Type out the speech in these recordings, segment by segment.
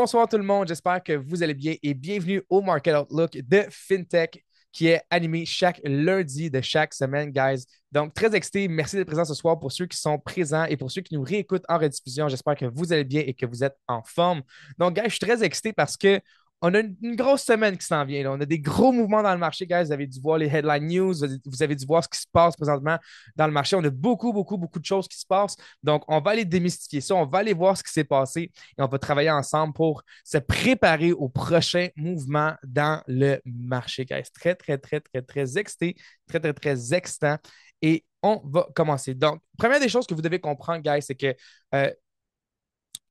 Bonsoir tout le monde, j'espère que vous allez bien et bienvenue au Market Outlook de FinTech qui est animé chaque lundi de chaque semaine, guys. Donc, très excité. Merci d'être présent ce soir pour ceux qui sont présents et pour ceux qui nous réécoutent en rediffusion. J'espère que vous allez bien et que vous êtes en forme. Donc, guys, je suis très excité parce que on a une grosse semaine qui s'en vient, là. On a des gros mouvements dans le marché, guys. Vous avez dû voir les headline news, vous avez dû voir ce qui se passe présentement dans le marché. On a beaucoup de choses qui se passent. Donc, on va aller démystifier ça. On va aller voir ce qui s'est passé et on va travailler ensemble pour se préparer au prochain mouvement dans le marché, guys. Très excité, très excitant. Et on va commencer. Donc, première des choses que vous devez comprendre, guys, c'est que euh,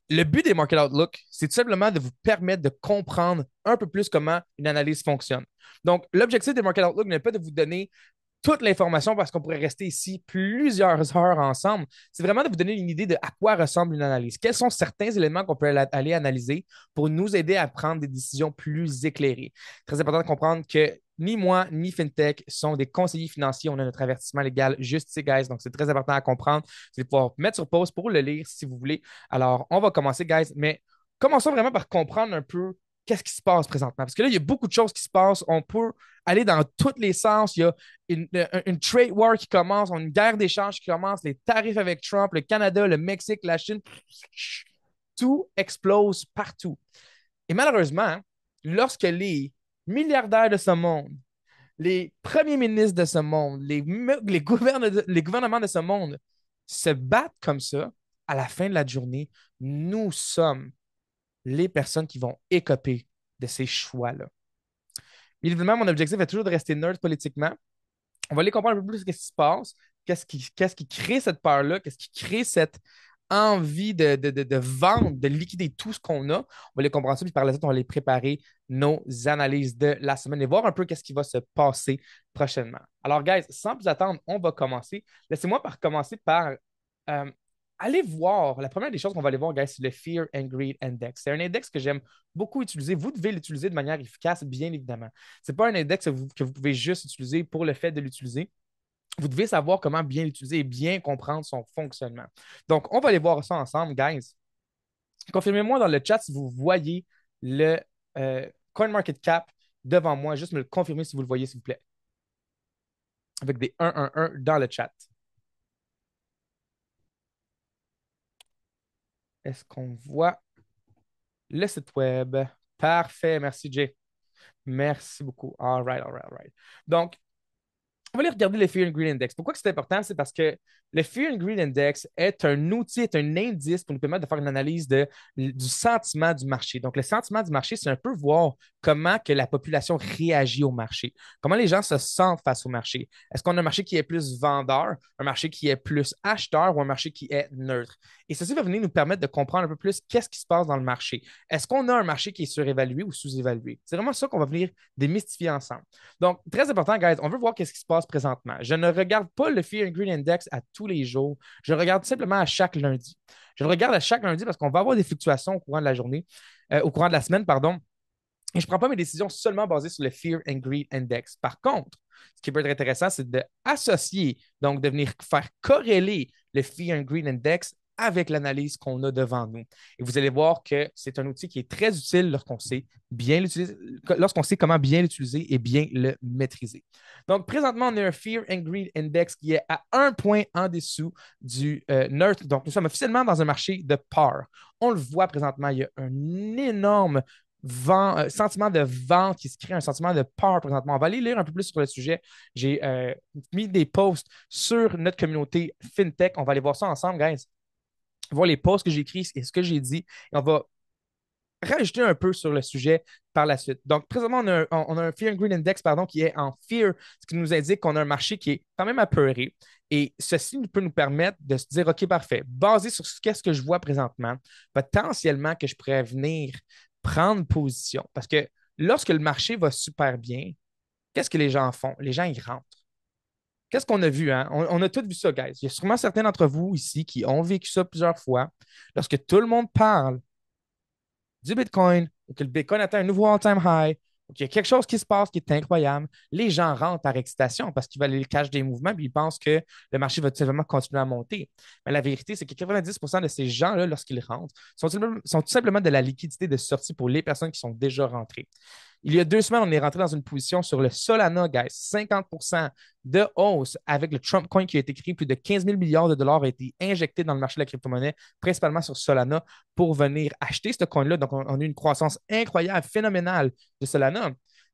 le but des Market Outlook, c'est tout simplement de vous permettre de comprendre un peu plus comment une analyse fonctionne. Donc, l'objectif des Market Outlook n'est pas de vous donner toute l'information parce qu'on pourrait rester ici plusieurs heures ensemble. C'est vraiment de vous donner une idée de à quoi ressemble une analyse. Quels sont certains éléments qu'on peut aller analyser pour nous aider à prendre des décisions plus éclairées. Très important de comprendre que ni moi, ni FinTech sont des conseillers financiers. On a notre avertissement légal juste ici, guys. Donc, c'est très important à comprendre. Vous allez pouvoir mettre sur pause pour le lire si vous voulez. Alors, on va commencer, guys. Mais commençons vraiment par comprendre un peu qu'est-ce qui se passe présentement. Parce que là, il y a beaucoup de choses qui se passent. On peut aller dans tous les sens. Il y a une trade war qui commence, une guerre d'échange qui commence, les tarifs avec Trump, le Canada, le Mexique, la Chine. Tout explose partout. Et malheureusement, lorsque les milliardaires de ce monde, les premiers ministres de ce monde, les gouvernements de ce monde se battent comme ça, à la fin de la journée, nous sommes les personnes qui vont écoper de ces choix-là. Évidemment, mon objectif est toujours de rester nerd politiquement. On va aller comprendre un peu plus ce qui se passe, qu'est-ce qui crée cette peur-là, qu'est-ce qui crée cette envie de vendre, de liquider tout ce qu'on a. On va les comprendre ça, puis par la suite, on va aller préparer nos analyses de la semaine et voir un peu qu'est-ce qui va se passer prochainement. Alors, guys, sans plus attendre, on va commencer. Laissez-moi commencer par euh, aller voir. La première des choses qu'on va aller voir, guys, c'est le Fear and Greed Index. C'est un index que j'aime beaucoup utiliser. Vous devez l'utiliser de manière efficace, bien évidemment. Ce n'est pas un index que vous pouvez juste utiliser pour le fait de l'utiliser. Vous devez savoir comment bien l'utiliser et bien comprendre son fonctionnement. Donc, on va aller voir ça ensemble, guys. Confirmez-moi dans le chat si vous voyez le CoinMarketCap devant moi. Juste me le confirmer si vous le voyez, s'il vous plaît. Avec des 111 dans le chat. Est-ce qu'on voit le site web? Parfait. Merci, Jay. Merci beaucoup. All right. Donc, on va aller regarder le Fear and Greed Index. Pourquoi c'est important? C'est parce que le Fear and Greed Index est un outil, est un indice pour nous permettre de faire une analyse du sentiment du marché. Donc, le sentiment du marché, c'est un peu voir comment que la population réagit au marché, comment les gens se sentent face au marché. Est-ce qu'on a un marché qui est plus vendeur, un marché qui est plus acheteur ou un marché qui est neutre? Et ceci va venir nous permettre de comprendre un peu plus qu'est-ce qui se passe dans le marché. Est-ce qu'on a un marché qui est surévalué ou sous-évalué? C'est vraiment ça qu'on va venir démystifier ensemble. Donc, très important, guys, on veut voir qu'est-ce qui se passe présentement. Je ne regarde pas le Fear and Greed Index à tous les jours. Je le regarde simplement à chaque lundi. Je le regarde à chaque lundi parce qu'on va avoir des fluctuations au courant de la journée, au courant de la semaine, pardon. Et je ne prends pas mes décisions seulement basées sur le Fear and Greed Index. Par contre, ce qui peut être intéressant, c'est d'associer, donc de venir faire corréler le Fear and Greed Index avec l'analyse qu'on a devant nous. Et vous allez voir que c'est un outil qui est très utile lorsqu'on sait bien l'utiliser, lorsqu'on sait comment bien l'utiliser et bien le maîtriser. Donc, présentement, on a un Fear and Greed Index qui est à un point en dessous du neutre. Donc, nous sommes officiellement dans un marché de peur. On le voit présentement, il y a un énorme sentiment de vente qui se crée, un sentiment de peur présentement. On va aller lire un peu plus sur le sujet. J'ai mis des posts sur notre communauté FinTech. On va aller voir ça ensemble, guys. Voir les posts que j'ai écrits et ce que j'ai dit. Et on va rajouter un peu sur le sujet par la suite. Donc, présentement, on a un Fear and Greed Index pardon, qui est en fear, ce qui nous indique qu'on a un marché qui est quand même apeuré. Et ceci peut nous permettre de se dire, OK, parfait, basé sur qu'est-ce que je vois présentement, potentiellement que je pourrais venir prendre position. Parce que lorsque le marché va super bien, qu'est-ce que les gens font? Les gens, ils rentrent. Qu'est-ce qu'on a vu, hein? On a tous vu ça, guys. Il y a sûrement certains d'entre vous ici qui ont vécu ça plusieurs fois. Lorsque tout le monde parle du Bitcoin, ou que le Bitcoin atteint un nouveau all-time high, ou qu'il y a quelque chose qui se passe qui est incroyable, les gens rentrent par excitation parce qu'ils veulent aller le cache des mouvements et ils pensent que le marché va tout simplement continuer à monter. Mais la vérité, c'est que 90% de ces gens-là, lorsqu'ils rentrent, sont tout simplement de la liquidité de sortie pour les personnes qui sont déjà rentrées. Il y a 2 semaines, on est rentré dans une position sur le Solana, guys. 50% de hausse avec le Trump Coin qui a été créé. Plus de 15 000 milliards de dollars ont été injectés dans le marché de la crypto-monnaie, principalement sur Solana, pour venir acheter ce coin-là. Donc, on a eu une croissance incroyable, phénoménale de Solana.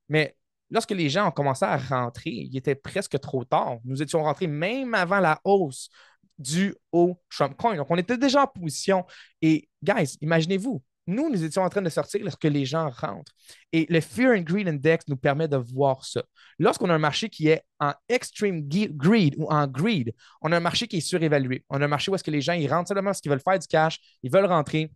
Mais lorsque les gens ont commencé à rentrer, il était presque trop tard. Nous étions rentrés même avant la hausse due au Trump Coin. Donc, on était déjà en position. Et, guys, imaginez-vous, nous étions en train de sortir lorsque les gens rentrent. Et le Fear and Greed Index nous permet de voir ça. Lorsqu'on a un marché qui est en extreme greed ou en greed, on a un marché qui est surévalué. On a un marché où est-ce que les gens ils rentrent simplement parce qu'ils veulent faire du cash, ils veulent rentrer,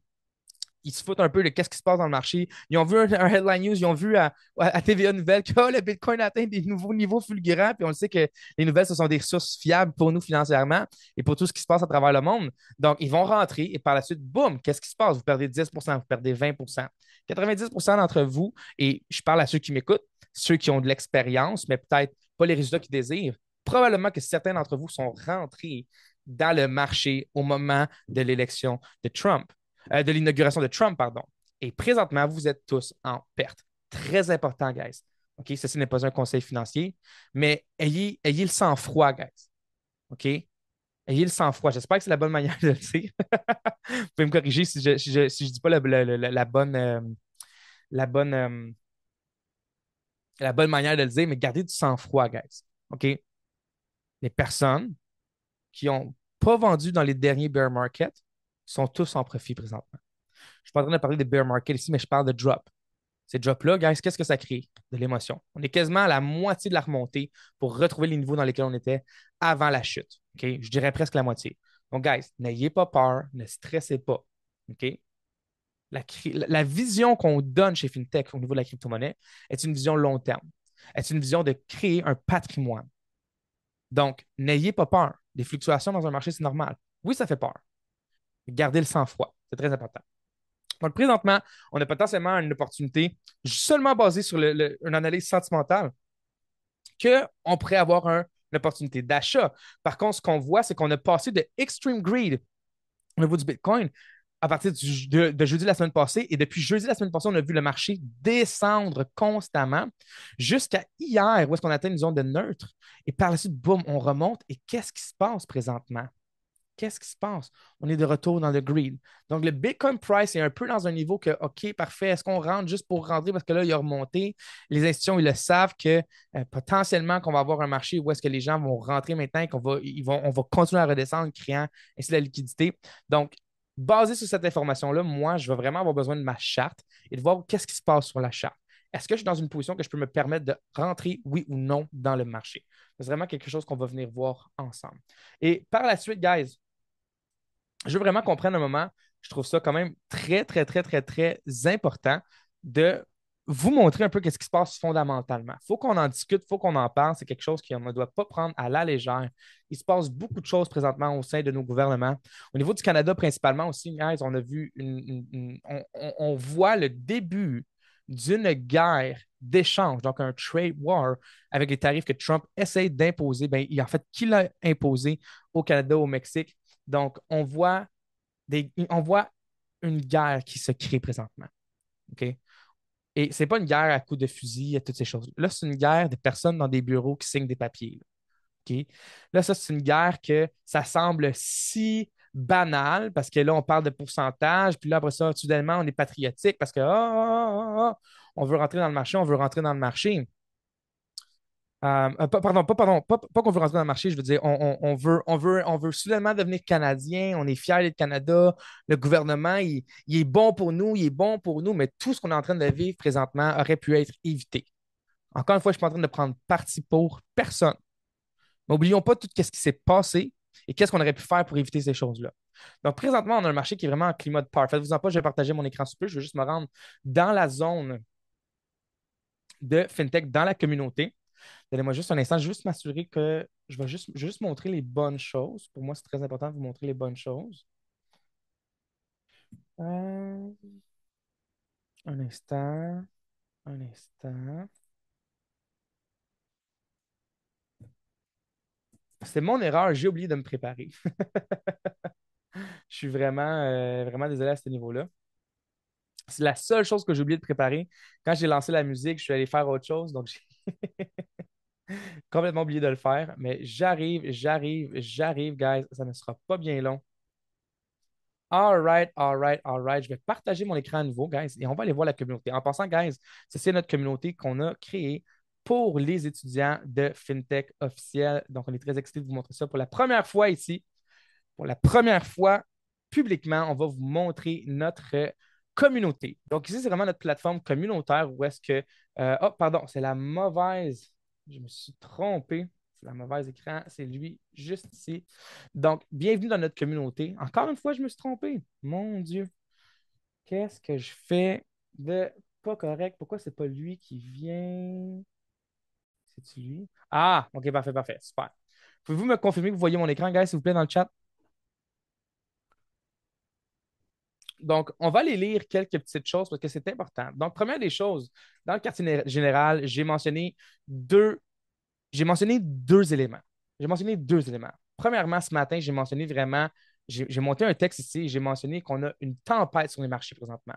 ils se foutent un peu de qu'est-ce qui se passe dans le marché. Ils ont vu un headline news, ils ont vu à TVA Nouvelles que le Bitcoin atteint des nouveaux niveaux fulgurants, puis on le sait que les nouvelles, ce sont des ressources fiables pour nous financièrement et pour tout ce qui se passe à travers le monde. Donc, ils vont rentrer et par la suite, boum, qu'est-ce qui se passe? Vous perdez 10%, vous perdez 20%. 90% d'entre vous, et je parle à ceux qui m'écoutent, ceux qui ont de l'expérience, mais peut-être pas les résultats qu'ils désirent, probablement que certains d'entre vous sont rentrés dans le marché au moment de l'élection de Trump de l'inauguration de Trump, pardon. Et présentement, vous êtes tous en perte. Très important, guys. OK? Ceci n'est pas un conseil financier, mais ayez le sang-froid, guys. OK? Ayez le sang-froid. J'espère que c'est la bonne manière de le dire. Vous pouvez me corriger si je dis pas la bonne, la bonne manière de le dire, mais gardez du sang-froid, guys. OK? Les personnes qui n'ont pas vendu dans les derniers bear markets sont tous en profit présentement. Je ne suis pas en train de parler de bear market ici, mais je parle de drop. Ces drops-là, guys, qu'est-ce que ça crée? De l'émotion. On est quasiment à la moitié de la remontée pour retrouver les niveaux dans lesquels on était avant la chute. OK? Je dirais presque la moitié. Donc, guys, n'ayez pas peur, ne stressez pas. OK? La vision qu'on donne chez FinTech au niveau de la crypto-monnaie est une vision long terme. Est une vision de créer un patrimoine. Donc, n'ayez pas peur. Des fluctuations dans un marché, c'est normal. Oui, ça fait peur. Gardez le sang-froid. C'est très important. Donc, présentement, on a potentiellement une opportunité seulement basée sur une analyse sentimentale qu'on pourrait avoir une opportunité d'achat. Par contre, ce qu'on voit, c'est qu'on a passé de extreme greed au niveau du Bitcoin à partir de jeudi la semaine passée. Et depuis jeudi la semaine passée, on a vu le marché descendre constamment jusqu'à hier, où est-ce qu'on atteint une zone de neutre. Et par la suite, boum, on remonte. Et qu'est-ce qui se passe présentement? Qu'est-ce qui se passe? On est de retour dans le green. Donc, le Bitcoin price est un peu dans un niveau que, OK, parfait, est-ce qu'on rentre juste pour rentrer parce que là, il a remonté? Les institutions, ils le savent que potentiellement qu'on va avoir un marché où est-ce que les gens vont rentrer maintenant et on va continuer à redescendre, créant ainsi de la liquidité. Donc, basé sur cette information-là, moi, je vais vraiment avoir besoin de ma charte et de voir qu'est-ce qui se passe sur la charte. Est-ce que je suis dans une position que je peux me permettre de rentrer, oui ou non, dans le marché? C'est vraiment quelque chose qu'on va venir voir ensemble. Et par la suite, guys, je veux vraiment qu'on prenne un moment. Je trouve ça quand même très, très, très, très, très important de vous montrer un peu ce qui se passe fondamentalement. Il faut qu'on en discute, il faut qu'on en parle. C'est quelque chose qu'on ne doit pas prendre à la légère. Il se passe beaucoup de choses présentement au sein de nos gouvernements. Au niveau du Canada, principalement aussi, guys, on a vu on voit le début d'une guerre d'échange, donc un trade war avec les tarifs que Trump essaie d'imposer. Ben, en fait, qu'il a imposé au Canada, au Mexique. Donc, on voit une guerre qui se crée présentement. OK? Et ce n'est pas une guerre à coups de fusil, à toutes ces choses. Là, c'est une guerre de personnes dans des bureaux qui signent des papiers. Là. OK? Là, ça, c'est une guerre que ça semble si banal parce que là, on parle de pourcentage, puis là, après ça, soudainement, on est patriotique parce que on veut rentrer dans le marché, on veut rentrer dans le marché. Pas qu'on veut rentrer dans le marché, je veux dire, on veut soudainement devenir Canadien, on est fiers d'être Canada, le gouvernement, il est bon pour nous, il est bon pour nous, mais tout ce qu'on est en train de vivre présentement aurait pu être évité. Encore une fois, je ne suis pas en train de prendre parti pour personne. Mais n'oublions pas tout ce qui s'est passé et qu'est-ce qu'on aurait pu faire pour éviter ces choses-là. Donc, présentement, on a un marché qui est vraiment en climat de peur. Faites-vous en pas, je vais partager mon écran super, je vais juste me rendre dans la zone de FinTech, dans la communauté. Donnez-moi juste un instant, juste m'assurer que je vais juste montrer les bonnes choses. Pour moi, c'est très important de vous montrer les bonnes choses. Euh, un instant, un instant. C'est mon erreur, j'ai oublié de me préparer. Je suis vraiment désolé à ce niveau-là. C'est la seule chose que j'ai oublié de préparer. Quand j'ai lancé la musique, je suis allé faire autre chose, donc j'ai complètement oublié de le faire. Mais j'arrive, guys. Ça ne sera pas bien long. All right, all right, all right. Je vais partager mon écran à nouveau, guys, et on va aller voir la communauté. En passant, guys, c'est notre communauté qu'on a créée pour les étudiants de FinTech officiel. Donc, on est très excités de vous montrer ça pour la première fois ici. Pour la première fois publiquement, on va vous montrer notre communauté. Donc, ici, c'est vraiment notre plateforme communautaire où est-ce que. Oh, pardon, c'est la mauvaise. Je me suis trompé. C'est la mauvaise écran. C'est lui, juste ici. Donc, bienvenue dans notre communauté. Encore une fois, je me suis trompé. Mon Dieu. Qu'est-ce que je fais de pas correct? Pourquoi c'est pas lui qui vient? C'est-tu lui? Ah, OK, parfait, parfait. Super. Pouvez-vous me confirmer que vous voyez mon écran, guys, s'il vous plaît, dans le chat? Donc, on va aller lire quelques petites choses parce que c'est important. Donc, première des choses, dans le quartier général, deux, j'ai mentionné deux éléments. J'ai mentionné deux éléments. Premièrement, ce matin, j'ai mentionné vraiment, j'ai monté un texte ici et j'ai mentionné qu'on a une tempête sur les marchés présentement.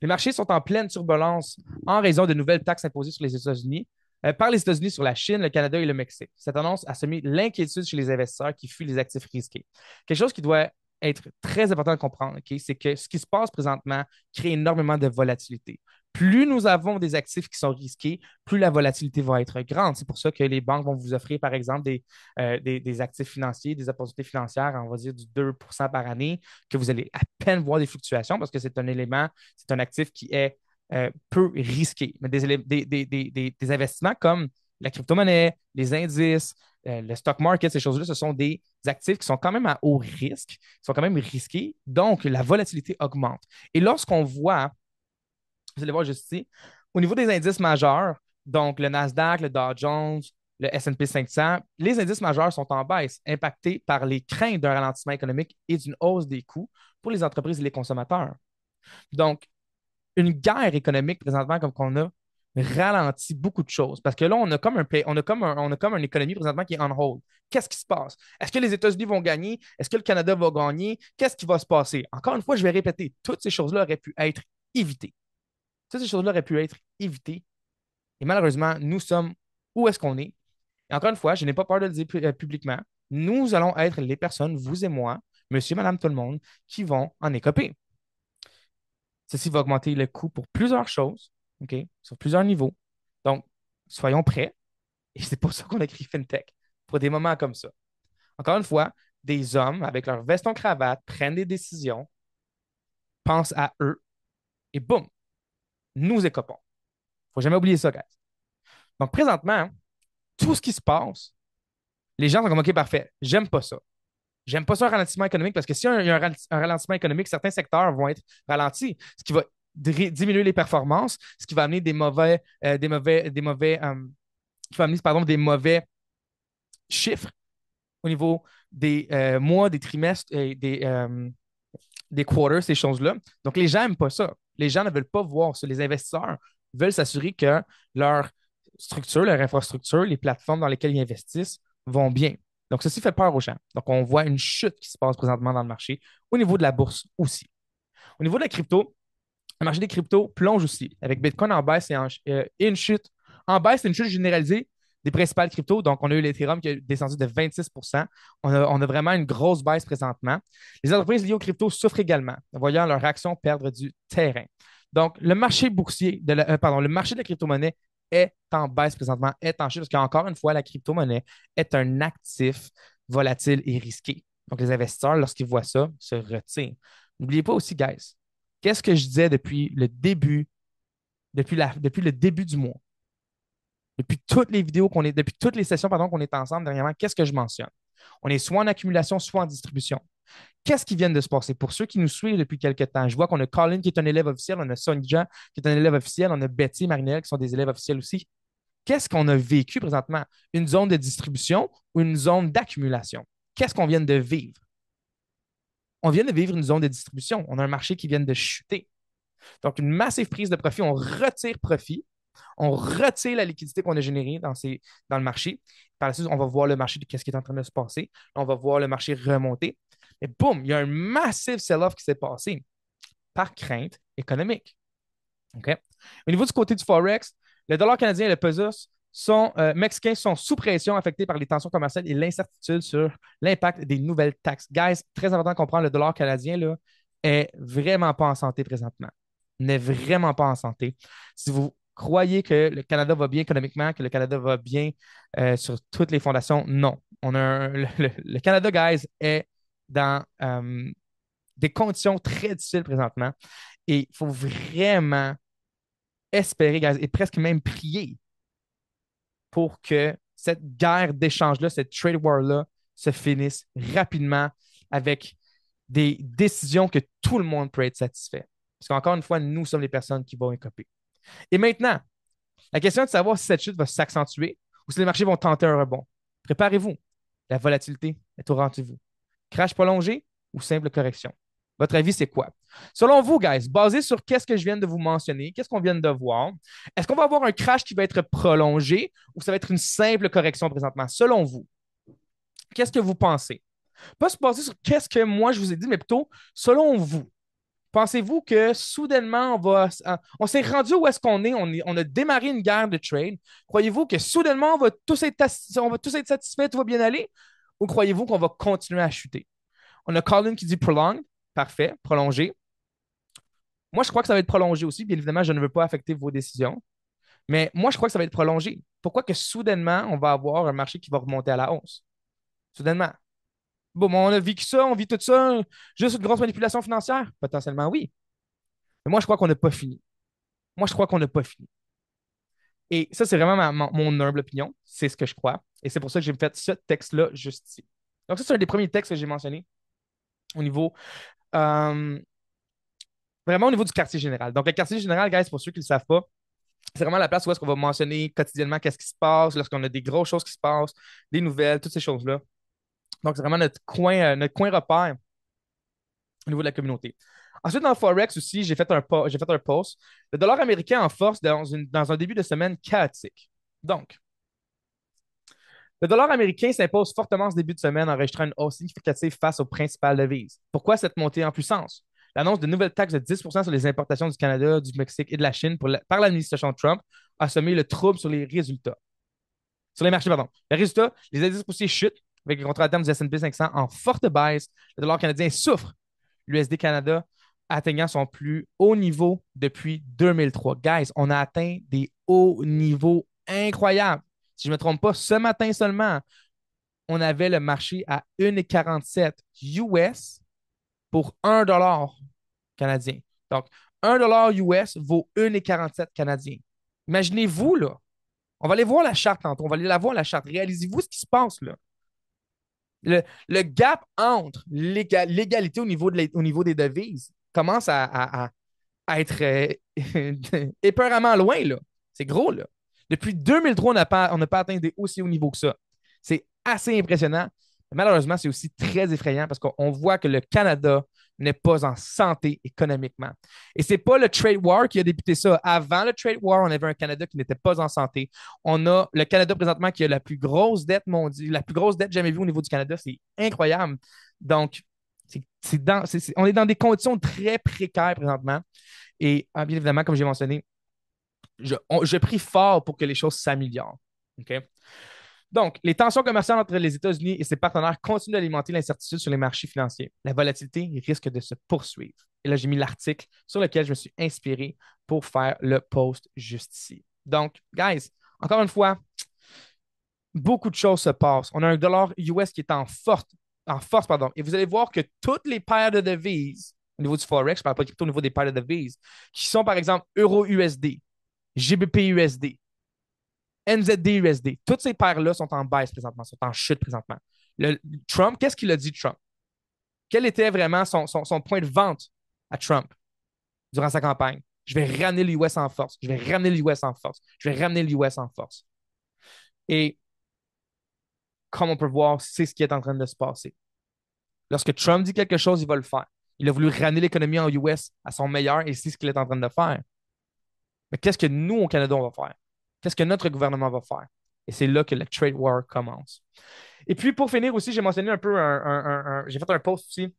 Les marchés sont en pleine turbulence en raison de nouvelles taxes imposées sur les États-Unis, par les États-Unis sur la Chine, le Canada et le Mexique. Cette annonce a semé l'inquiétude chez les investisseurs qui fuient les actifs risqués. Quelque chose qui doit être très important de comprendre, okay, c'est que ce qui se passe présentement crée énormément de volatilité. Plus nous avons des actifs qui sont risqués, plus la volatilité va être grande. C'est pour ça que les banques vont vous offrir, par exemple, des actifs financiers, des opportunités financières, on va dire du 2% par année, que vous allez à peine voir des fluctuations parce que c'est un élément, c'est un actif qui est peu risqué. Mais des investissements comme la crypto-monnaie, les indices, le stock market, ces choses-là, ce sont des actifs qui sont quand même à haut risque, qui sont quand même risqués. Donc, la volatilité augmente. Et lorsqu'on voit, vous allez voir juste ici, au niveau des indices majeurs, donc le Nasdaq, le Dow Jones, le S&P 500, les indices majeurs sont en baisse, impactés par les craintes d'un ralentissement économique et d'une hausse des coûts pour les entreprises et les consommateurs. Donc, une guerre économique présentement comme qu'on a ralentit beaucoup de choses. Parce que là, on a comme une économie présentement qui est on hold. Qu'est-ce qui se passe? Est-ce que les États-Unis vont gagner? Est-ce que le Canada va gagner? Qu'est-ce qui va se passer? Encore une fois, je vais répéter, toutes ces choses-là auraient pu être évitées. Toutes ces choses-là auraient pu être évitées. Et malheureusement, nous sommes où est-ce qu'on est? Et encore une fois, je n'ai pas peur de le dire publiquement. Nous allons être les personnes, vous et moi, monsieur, madame, tout le monde, qui vont en écoper. Ceci va augmenter le coût pour plusieurs choses, OK, sur plusieurs niveaux. Donc, soyons prêts. Et c'est pour ça qu'on a écrit FinTech, pour des moments comme ça. Encore une fois, des hommes avec leur veston-cravate prennent des décisions, pensent à eux, et boum, nous écopons. Il ne faut jamais oublier ça, guys. Donc, présentement, tout ce qui se passe, les gens sont comme OK, parfait, j'aime pas ça. J'aime pas ça un ralentissement économique parce que si il y a un ralentissement économique, certains secteurs vont être ralentis, ce qui va diminuer les performances, ce qui va amener qui va amener, pardon, des mauvais chiffres au niveau des mois, des trimestres et des quarters, ces choses-là. Donc, les gens n'aiment pas ça. Les gens ne veulent pas voir ça. Les investisseurs veulent s'assurer que leur structure, leur infrastructure, les plateformes dans lesquelles ils investissent vont bien. Donc, ceci fait peur aux gens. Donc, on voit une chute qui se passe présentement dans le marché, au niveau de la bourse aussi. Au niveau de la crypto, le marché des cryptos plonge aussi, avec Bitcoin en baisse et une chute. En baisse, c'est une chute généralisée des principales cryptos. Donc, on a eu l'Ethereum qui a descendu de 26. On a vraiment une grosse baisse présentement. Les entreprises liées aux cryptos souffrent également, voyant leurs actions perdre du terrain. Donc, le marché boursier, le marché de la crypto-monnaie est en baisse présentement, est en chute, parce qu'encore une fois, la crypto-monnaie est un actif volatile et risqué. Donc, les investisseurs, lorsqu'ils voient ça, se retirent. N'oubliez pas aussi, guys, qu'est-ce que je disais depuis le début du mois? Depuis toutes les sessions pardon, qu'on est ensemble dernièrement, qu'est-ce que je mentionne? On est soit en accumulation, soit en distribution. Qu'est-ce qui vient de se passer? Pour ceux qui nous suivent depuis quelques temps, je vois qu'on a Colin qui est un élève officiel, on a Sonja qui est un élève officiel, on a Betty, Marinelle qui sont des élèves officiels aussi. qu'est-ce qu'on a vécu présentement? Une zone de distribution ou une zone d'accumulation? Qu'est-ce qu'on vient de vivre? On vient de vivre une zone de distribution. On a un marché qui vient de chuter. Donc, une massive prise de profit. On retire profit. On retire la liquidité qu'on a générée dans le marché. Par la suite, on va voir le marché de qu'est-ce qui est en train de se passer. On va voir le marché remonter. Et boum, il y a un massive sell-off qui s'est passé par crainte économique. OK? Au niveau du côté du Forex, le dollar canadien et le pesos mexicains sont sous pression, affectés par les tensions commerciales et l'incertitude sur l'impact des nouvelles taxes. Guys, très important de comprendre, le dollar canadien là, est vraiment pas en santé présentement. N'est vraiment pas en santé. Si vous croyez que le Canada va bien économiquement, que le Canada va bien sur toutes les fondations, non. Le Canada, guys, est dans des conditions très difficiles présentement. Et il faut vraiment espérer, guys, et presque même prier pour que cette guerre d'échange-là, cette trade war-là, se finisse rapidement avec des décisions que tout le monde peut être satisfait. Parce qu'encore une fois, nous sommes les personnes qui vont écoper. Et maintenant, la question est de savoir si cette chute va s'accentuer ou si les marchés vont tenter un rebond. Préparez-vous. La volatilité est au rendez-vous. Crash prolongé ou simple correction? Votre avis, c'est quoi? Selon vous, guys, basé sur qu'est-ce que je viens de vous mentionner, qu'est-ce qu'on vient de voir, est-ce qu'on va avoir un crash qui va être prolongé ou ça va être une simple correction présentement? Selon vous, qu'est-ce que vous pensez? Pas se baser sur qu'est-ce que moi je vous ai dit, mais plutôt selon vous. Pensez-vous que soudainement, on s'est rendu où est-ce qu'on est? On a démarré une guerre de trade. Croyez-vous que soudainement, on va tous être satisfaits, tout va bien aller? Ou croyez-vous qu'on va continuer à chuter? On a Colin qui dit prolonged. Parfait, prolongé. Moi, je crois que ça va être prolongé aussi. Bien évidemment, je ne veux pas affecter vos décisions. Mais moi, je crois que ça va être prolongé. Pourquoi que soudainement, on va avoir un marché qui va remonter à la hausse? Soudainement. Bon, on a vécu ça, on vit tout ça, juste une grosse manipulation financière? Potentiellement, oui. Mais moi, je crois qu'on n'a pas fini. Moi, je crois qu'on n'a pas fini. Et ça, c'est vraiment mon humble opinion. C'est ce que je crois. Et c'est pour ça que j'ai fait ce texte-là juste ici. Donc, ça, c'est un des premiers textes que j'ai mentionné au niveau, euh, vraiment au niveau du quartier général. Donc, le quartier général, guys, pour ceux qui ne le savent pas, c'est vraiment la place où est-ce qu'on va mentionner quotidiennement qu'est-ce qui se passe, lorsqu'on a des grosses choses qui se passent, des nouvelles, toutes ces choses-là. Donc, c'est vraiment notre coin repère au niveau de la communauté. Ensuite, dans le Forex aussi, j'ai fait un post. Le dollar américain en force dans un début de semaine chaotique. Donc, le dollar américain s'impose fortement en ce début de semaine, enregistrant une hausse significative face aux principales devises. Pourquoi cette montée en puissance? L'annonce de nouvelles taxes de 10% sur les importations du Canada, du Mexique et de la Chine par l'administration Trump a semé le trouble sur les résultats. Sur les marchés, pardon. Les résultats, les indices boursiers chutent avec les contrats à terme du S&P 500 en forte baisse. Le dollar canadien souffre. L'USD Canada atteignant son plus haut niveau depuis 2003. Guys, on a atteint des hauts niveaux incroyables. Si je ne me trompe pas, ce matin seulement, on avait le marché à 1,47 US pour 1 dollar canadien. Donc, 1 dollar US vaut 1,47 canadien. Imaginez-vous, là. On va aller voir la charte tantôt. On va aller la voir, la charte. Réalisez-vous ce qui se passe, là. Le gap entre l'égalité au niveau des devises commence à être épeuramment loin, là. C'est gros, là. Depuis 2003, on n'a pas atteint des aussi hauts niveaux que ça. C'est assez impressionnant. Malheureusement, c'est aussi très effrayant parce qu'on voit que le Canada n'est pas en santé économiquement. Et c'est pas le trade war qui a débuté ça. Avant le trade war, on avait un Canada qui n'était pas en santé. On a le Canada présentement qui a la plus grosse dette mondiale, la plus grosse dette jamais vue au niveau du Canada. C'est incroyable. Donc, on est dans des conditions très précaires présentement. Et bien évidemment, comme j'ai mentionné, je prie fort pour que les choses s'améliorent. OK? Donc, les tensions commerciales entre les États-Unis et ses partenaires continuent d'alimenter l'incertitude sur les marchés financiers. La volatilité risque de se poursuivre. Et là, j'ai mis l'article sur lequel je me suis inspiré pour faire le post juste ici. Donc, guys, encore une fois, beaucoup de choses se passent. On a un dollar US qui est en force, pardon. Et vous allez voir que toutes les paires de devises, au niveau du Forex, je ne parle pas crypto, au niveau des paires de devises, qui sont par exemple Euro-USD, GBP-USD, NZD-USD, toutes ces paires-là sont en baisse présentement, sont en chute présentement. Trump, qu'est-ce qu'il a dit, Trump? Quel était vraiment son point de vente à Trump durant sa campagne? Je vais ramener l'US en force. Je vais ramener l'US en force. Je vais ramener l'US en force. Et comme on peut voir, c'est ce qui est en train de se passer. Lorsque Trump dit quelque chose, il va le faire. Il a voulu ramener l'économie en US à son meilleur et c'est ce qu'il est en train de faire. Mais qu'est-ce que nous, au Canada, on va faire? Qu'est-ce que notre gouvernement va faire? Et c'est là que le trade war commence. Et puis, pour finir aussi, j'ai mentionné un peu, j'ai fait un post aussi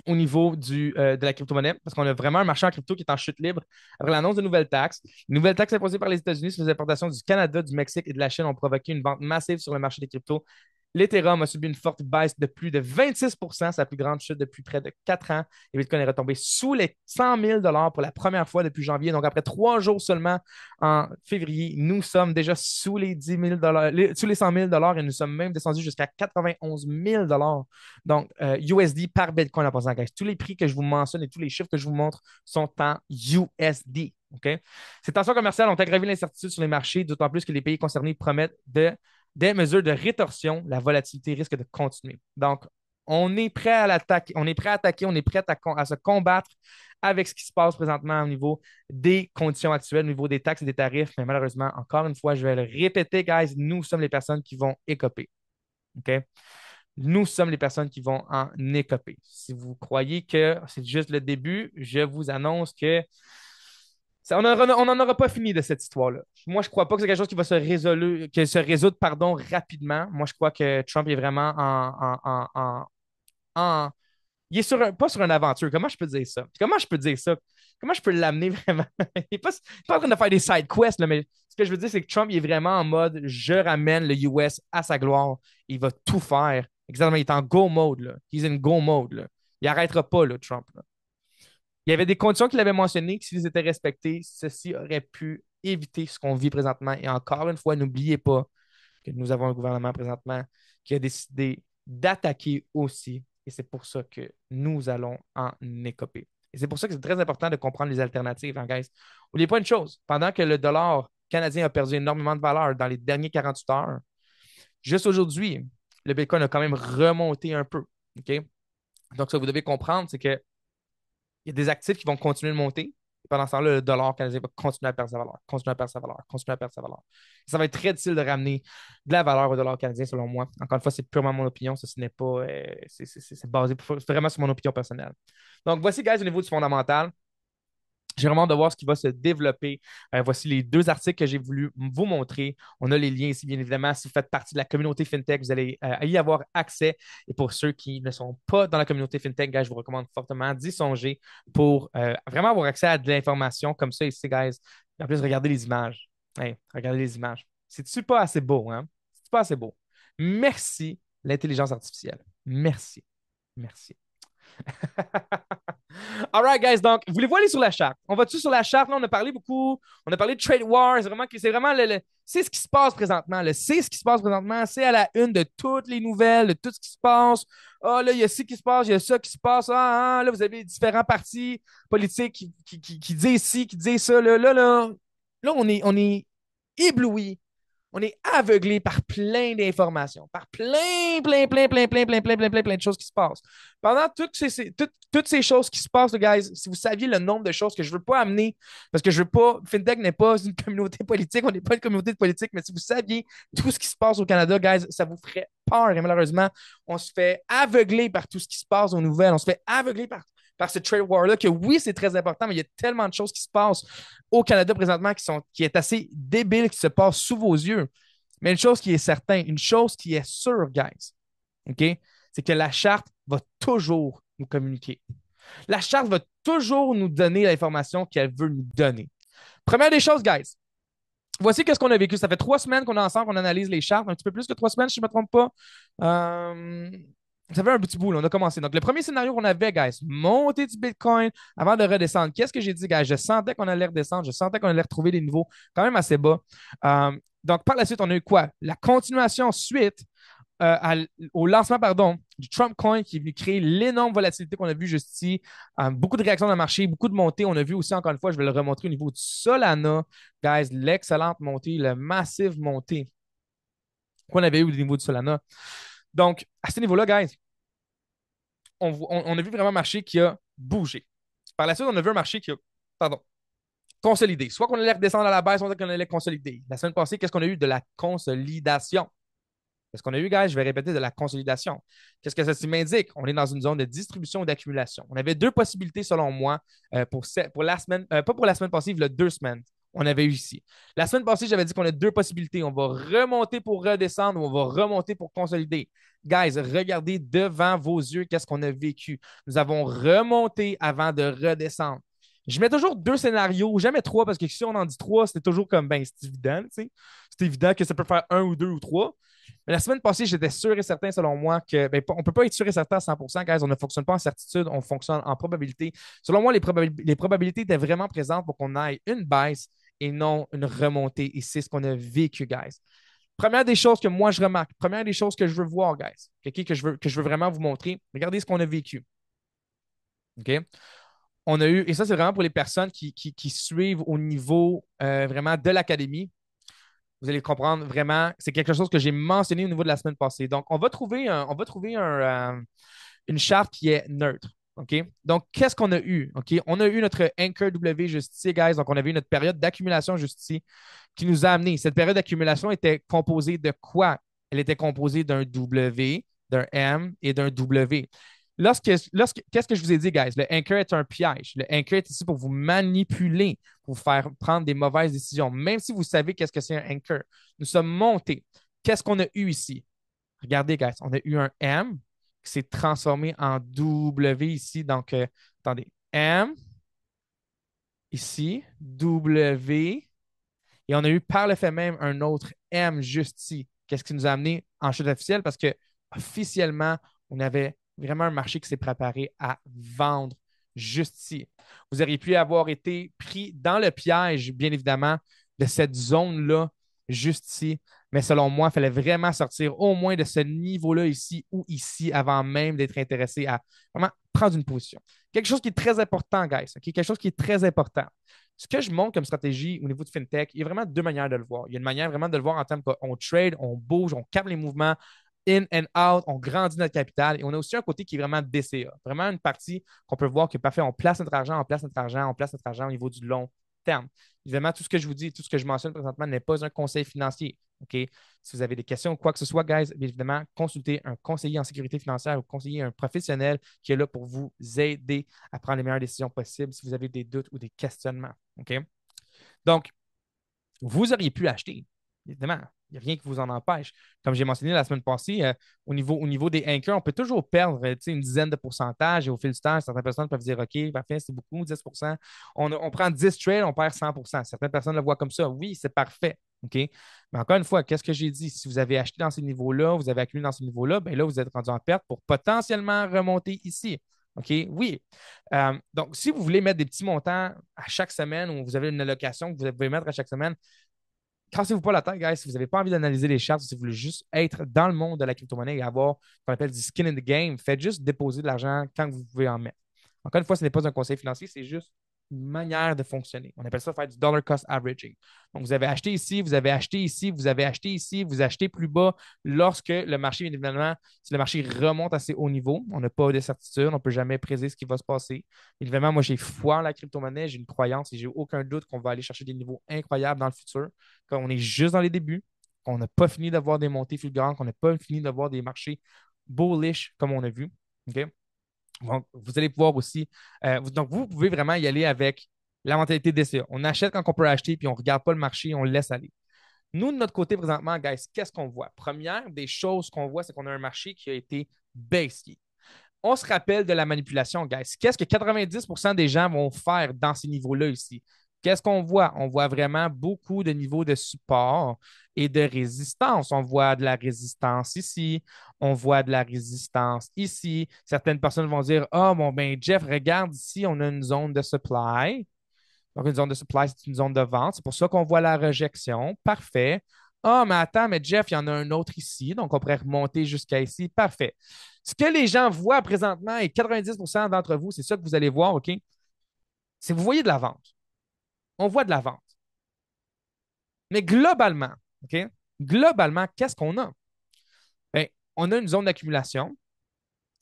au niveau de la crypto-monnaie, parce qu'on a vraiment un marché en crypto qui est en chute libre après l'annonce de nouvelles taxes. Les nouvelles taxes imposées par les États-Unis sur les importations du Canada, du Mexique et de la Chine ont provoqué une vente massive sur le marché des cryptos. L'Ethereum a subi une forte baisse de plus de 26%, sa plus grande chute depuis près de 4 ans. Et Bitcoin est retombé sous les 100 000 pour la première fois depuis janvier. Donc, après 3 jours seulement en février, nous sommes déjà sous les 10 000 sous les 100 000 et nous sommes même descendus jusqu'à 91 000 donc, USD par Bitcoin en passant, guys. Tous les prix que je vous mentionne et tous les chiffres que je vous montre sont en USD. OK? Ces tensions commerciales ont aggravé l'incertitude sur les marchés, d'autant plus que les pays concernés promettent des mesures de rétorsion. La volatilité risque de continuer. Donc, on est prêt à l'attaquer, on est prêt à attaquer, on est prêt à se combattre avec ce qui se passe présentement au niveau des conditions actuelles, au niveau des taxes et des tarifs. Mais malheureusement, encore une fois, je vais le répéter, guys, nous sommes les personnes qui vont écoper. OK? Nous sommes les personnes qui vont en écoper. Si vous croyez que c'est juste le début, je vous annonce que on n'en aura pas fini de cette histoire-là. Moi, je ne crois pas que c'est quelque chose qui va se résoudre rapidement. Moi, je crois que Trump est vraiment il est pas sur une aventure. Comment je peux dire ça? Comment je peux dire ça? Comment je peux l'amener vraiment? Il n'est pas en train de faire des side quests, là, mais ce que je veux dire, c'est que Trump il est vraiment en mode je ramène le US à sa gloire. Il va tout faire. Exactement, il est en go mode. Là. He's in go mode. Là. Il n'arrêtera pas, là, Trump. Là. Il y avait des conditions qu'il avait mentionnées que s'ils étaient respectées, ceci aurait pu éviter ce qu'on vit présentement. Et encore une fois, n'oubliez pas que nous avons un gouvernement présentement qui a décidé d'attaquer aussi. Et c'est pour ça que nous allons en écoper. Et c'est pour ça que c'est très important de comprendre les alternatives, hein, guys. N'oubliez pas une chose, pendant que le dollar canadien a perdu énormément de valeur dans les derniers 48 heures, juste aujourd'hui, le Bitcoin a quand même remonté un peu. OK? Donc, ce que vous devez comprendre, c'est qu'il y a des actifs qui vont continuer de monter. Et pendant ce temps-là, le dollar canadien va continuer à perdre sa valeur, continuer à perdre sa valeur, continuer à perdre sa valeur. Ça va être très difficile de ramener de la valeur au dollar canadien, selon moi. Encore une fois, c'est purement mon opinion. Ça, ce n'est pas. C'est basé vraiment sur mon opinion personnelle. Donc, voici, guys, au niveau du fondamental. J'ai vraiment hâte de voir ce qui va se développer. Voici les deux articles que j'ai voulu vous montrer. On a les liens ici, bien évidemment. Si vous faites partie de la communauté FinTech, vous allez y avoir accès. Et pour ceux qui ne sont pas dans la communauté FinTech, guys, je vous recommande fortement d'y songer pour vraiment avoir accès à de l'information comme ça ici, guys. Et en plus, regardez les images. Hey, regardez les images. C'est-tu pas assez beau, hein? C'est pas assez beau. Merci, l'intelligence artificielle. Merci. Merci. All right, guys. Donc, voulez-vous aller sur la charte? On va-tu sur la charte? Là, on a parlé beaucoup. On a parlé de trade wars. C'est vraiment c'est ce qui se passe présentement. C'est ce qui se passe présentement. C'est à la une de toutes les nouvelles, de tout ce qui se passe. Ah, là, il y a ci qui se passe, il y a ça qui se passe. Là, vous avez différents partis politiques qui disent ci, qui disent ça. Là, on est ébloui, on est aveuglé par plein d'informations, par plein de choses qui se passent. Pendant toutes ces choses qui se passent, guys, si vous saviez le nombre de choses que je ne veux pas amener, parce que je veux pas, FinTech n'est pas une communauté politique, on n'est pas une communauté de politique, mais si vous saviez tout ce qui se passe au Canada, guys, ça vous ferait peur. Et malheureusement, on se fait aveugler par tout ce qui se passe aux nouvelles, on se fait aveugler par ce trade war-là, que oui, c'est très important, mais il y a tellement de choses qui se passent au Canada présentement qui est assez débile, qui se passe sous vos yeux. Mais une chose qui est certaine, une chose qui est sûre, guys, OK, c'est que la charte va toujours nous communiquer. La charte va toujours nous donner l'information qu'elle veut nous donner. Première des choses, guys, voici qu'est-ce qu'on a vécu. Ça fait 3 semaines qu'on est ensemble, qu'on analyse les chartes, un petit peu plus que 3 semaines, si je ne me trompe pas. Ça fait un petit bout, là, on a commencé. Donc, le premier scénario qu'on avait, guys, monter du Bitcoin avant de redescendre. Qu'est-ce que j'ai dit, guys? Je sentais qu'on allait redescendre, je sentais qu'on allait retrouver des niveaux quand même assez bas. Donc, par la suite, on a eu quoi? La continuation suite au lancement pardon, du Trump Coin qui est venu créer l'énorme volatilité qu'on a vu juste ici. Beaucoup de réactions dans le marché, beaucoup de montées. On a vu aussi, encore une fois, je vais le remontrer au niveau du Solana. Guys, l'excellente montée, la massive montée qu'on avait eu au niveau du Solana. Donc, à ce niveau-là, guys, on a vu vraiment un marché qui a bougé. Par la suite, on a vu un marché qui a, pardon, consolider. Soit qu'on allait redescendre à la baisse, soit qu'on allait consolider. La semaine passée, qu'est-ce qu'on a eu? De la consolidation. Qu'est-ce qu'on a eu, guys? Je vais répéter de la consolidation. Qu'est-ce que ça m'indique? On est dans une zone de distribution ou d'accumulation. On avait deux possibilités, selon moi, pour la semaine, pas pour la semaine passée, il y a 2 semaines. On avait eu ici. La semaine passée, j'avais dit qu'on a deux possibilités. On va remonter pour redescendre ou on va remonter pour consolider. Guys, regardez devant vos yeux qu'est-ce qu'on a vécu. Nous avons remonté avant de redescendre. Je mets toujours deux scénarios, jamais trois, parce que si on en dit trois, c'était toujours comme, ben, c'est évident, tu sais. C'est évident que ça peut faire un ou deux ou trois. Mais la semaine passée, j'étais sûr et certain, selon moi, que ben, on ne peut pas être sûr et certain à 100%, guys. On ne fonctionne pas en certitude, on fonctionne en probabilité. Selon moi, les probabilités étaient vraiment présentes pour qu'on aille une baisse et non une remontée. Et c'est ce qu'on a vécu, guys. Première des choses que moi je remarque, première des choses que je veux voir, guys, okay, que je veux vraiment vous montrer, regardez ce qu'on a vécu. OK? On a eu, et ça, c'est vraiment pour les personnes qui suivent au niveau vraiment de l'académie. Vous allez comprendre vraiment, c'est quelque chose que j'ai mentionné au niveau de la semaine passée. Donc, une charte qui est neutre. OK? Donc, qu'est-ce qu'on a eu? OK? On a eu notre Anchor W juste ici, guys. Donc, on avait eu notre période d'accumulation juste ici qui nous a amené. Cette période d'accumulation était composée de quoi? Elle était composée d'un W, d'un M et d'un W. Qu'est-ce que je vous ai dit, guys? Le anchor est un piège. Le anchor est ici pour vous manipuler, pour vous faire prendre des mauvaises décisions, même si vous savez qu'est-ce que c'est un anchor. Nous sommes montés. Qu'est-ce qu'on a eu ici? Regardez, guys, on a eu un M qui s'est transformé en W ici. Donc, attendez, M, ici, W, et on a eu par le fait même un autre M juste ici. Qu'est-ce qui nous a amené en chute officielle? Parce que officiellement, on avait vraiment un marché qui s'est préparé à vendre juste ici. Vous auriez pu avoir été pris dans le piège, bien évidemment, de cette zone-là, juste ici. Mais selon moi, il fallait vraiment sortir au moins de ce niveau-là ici ou ici avant même d'être intéressé à vraiment prendre une position. Quelque chose qui est très important, guys. Okay? Quelque chose qui est très important. Ce que je montre comme stratégie au niveau de FinTech, il y a vraiment deux manières de le voir. Il y a une manière vraiment de le voir en termes qu'on trade, on bouge, on capte les mouvements in and out, on grandit notre capital et on a aussi un côté qui est vraiment DCA. Vraiment une partie qu'on peut voir que parfait, on place notre argent, on place notre argent, on place notre argent au niveau du long terme. Évidemment, tout ce que je vous dis, tout ce que je mentionne présentement n'est pas un conseil financier. OK? Si vous avez des questions ou quoi que ce soit, guys, bien évidemment, consultez un conseiller en sécurité financière ou conseiller un professionnel qui est là pour vous aider à prendre les meilleures décisions possibles si vous avez des doutes ou des questionnements. OK? Donc, vous auriez pu acheter. Évidemment, il n'y a rien qui vous en empêche. Comme j'ai mentionné la semaine passée, au niveau des anchors, on peut toujours perdre une dizaine de pourcentages et au fil du temps, certaines personnes peuvent dire OK, parfait, c'est beaucoup, 10%. On prend 10 trades, on perd 100%. Certaines personnes le voient comme ça. Oui, c'est parfait. OK? Mais encore une fois, qu'est-ce que j'ai dit? Si vous avez acheté dans ces niveaux-là, vous avez accumulé dans ces niveaux-là, bien là, vous êtes rendu en perte pour potentiellement remonter ici. OK? Oui. Donc, si vous voulez mettre des petits montants à chaque semaine ou vous avez une allocation que vous pouvez mettre à chaque semaine, cassez-vous pas la tête, guys. Si vous n'avez pas envie d'analyser les charts, si vous voulez juste être dans le monde de la crypto-monnaie et avoir ce qu'on appelle du skin in the game, faites juste déposer de l'argent quand vous pouvez en mettre. Encore une fois, ce n'est pas un conseil financier, c'est juste une manière de fonctionner. On appelle ça faire du dollar cost averaging. Donc, vous avez acheté ici, vous avez acheté ici, vous avez acheté ici, vous achetez plus bas lorsque le marché, bien évidemment, si le marché remonte à assez haut niveau, on n'a pas de certitude, on ne peut jamais prédire ce qui va se passer. Évidemment, moi, j'ai foi en la crypto-monnaie, j'ai une croyance et j'ai aucun doute qu'on va aller chercher des niveaux incroyables dans le futur, quand on est juste dans les débuts, qu'on n'a pas fini d'avoir des montées fulgurantes, qu'on n'a pas fini d'avoir des marchés bullish comme on a vu. OK? Donc, vous allez pouvoir aussi. Donc, vous pouvez vraiment y aller avec la mentalité DCA. On achète quand on peut acheter, puis on ne regarde pas le marché, on le laisse aller. Nous, de notre côté, présentement, guys, qu'est-ce qu'on voit? Première des choses qu'on voit, c'est qu'on a un marché qui a été baissier. On se rappelle de la manipulation, guys. Qu'est-ce que 90% des gens vont faire dans ces niveaux-là ici? Qu'est-ce qu'on voit? On voit vraiment beaucoup de niveaux de support et de résistance. On voit de la résistance ici, on voit de la résistance ici. Certaines personnes vont dire, ah, bon, ben, Jeff, regarde ici, on a une zone de supply. Donc, une zone de supply, c'est une zone de vente. C'est pour ça qu'on voit la rejection. Parfait. Ah, mais attends, mais Jeff, il y en a un autre ici. Donc, on pourrait remonter jusqu'à ici. Parfait. Ce que les gens voient présentement, et 90% d'entre vous, c'est ça que vous allez voir, OK? C'est que vous voyez de la vente. On voit de la vente. Mais globalement, OK? Globalement, qu'est-ce qu'on a? Bien, on a une zone d'accumulation.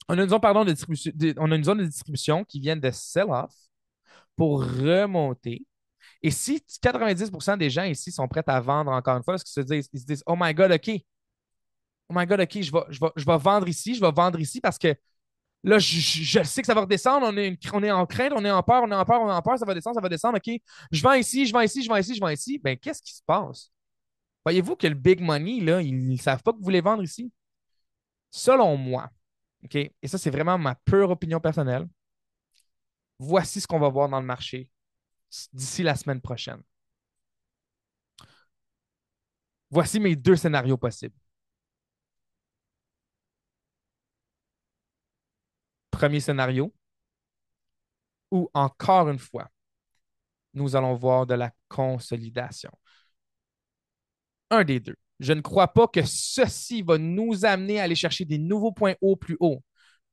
On a une zone, pardon, de distribution, on a une zone de distribution qui vient de sell-off pour remonter. Et si 90% des gens ici sont prêts à vendre encore une fois, parce qu'ils ils se disent, oh my God, OK, oh my God, OK, je vais vendre ici, je vais vendre ici parce que là, je sais que ça va redescendre, on est en crainte, on est en peur, on est en peur, on est en peur, ça va descendre, OK, je vends ici, je vends ici, je vends ici, je vends ici. Ben, qu'est-ce qui se passe? Voyez-vous que le big money, là, ils ne savent pas que vous voulez vendre ici? Selon moi, OK, et ça, c'est vraiment ma pure opinion personnelle, voici ce qu'on va voir dans le marché d'ici la semaine prochaine. Voici mes deux scénarios possibles. Premier scénario, où encore une fois, nous allons voir de la consolidation. Un des deux. Je ne crois pas que ceci va nous amener à aller chercher des nouveaux points hauts plus hauts.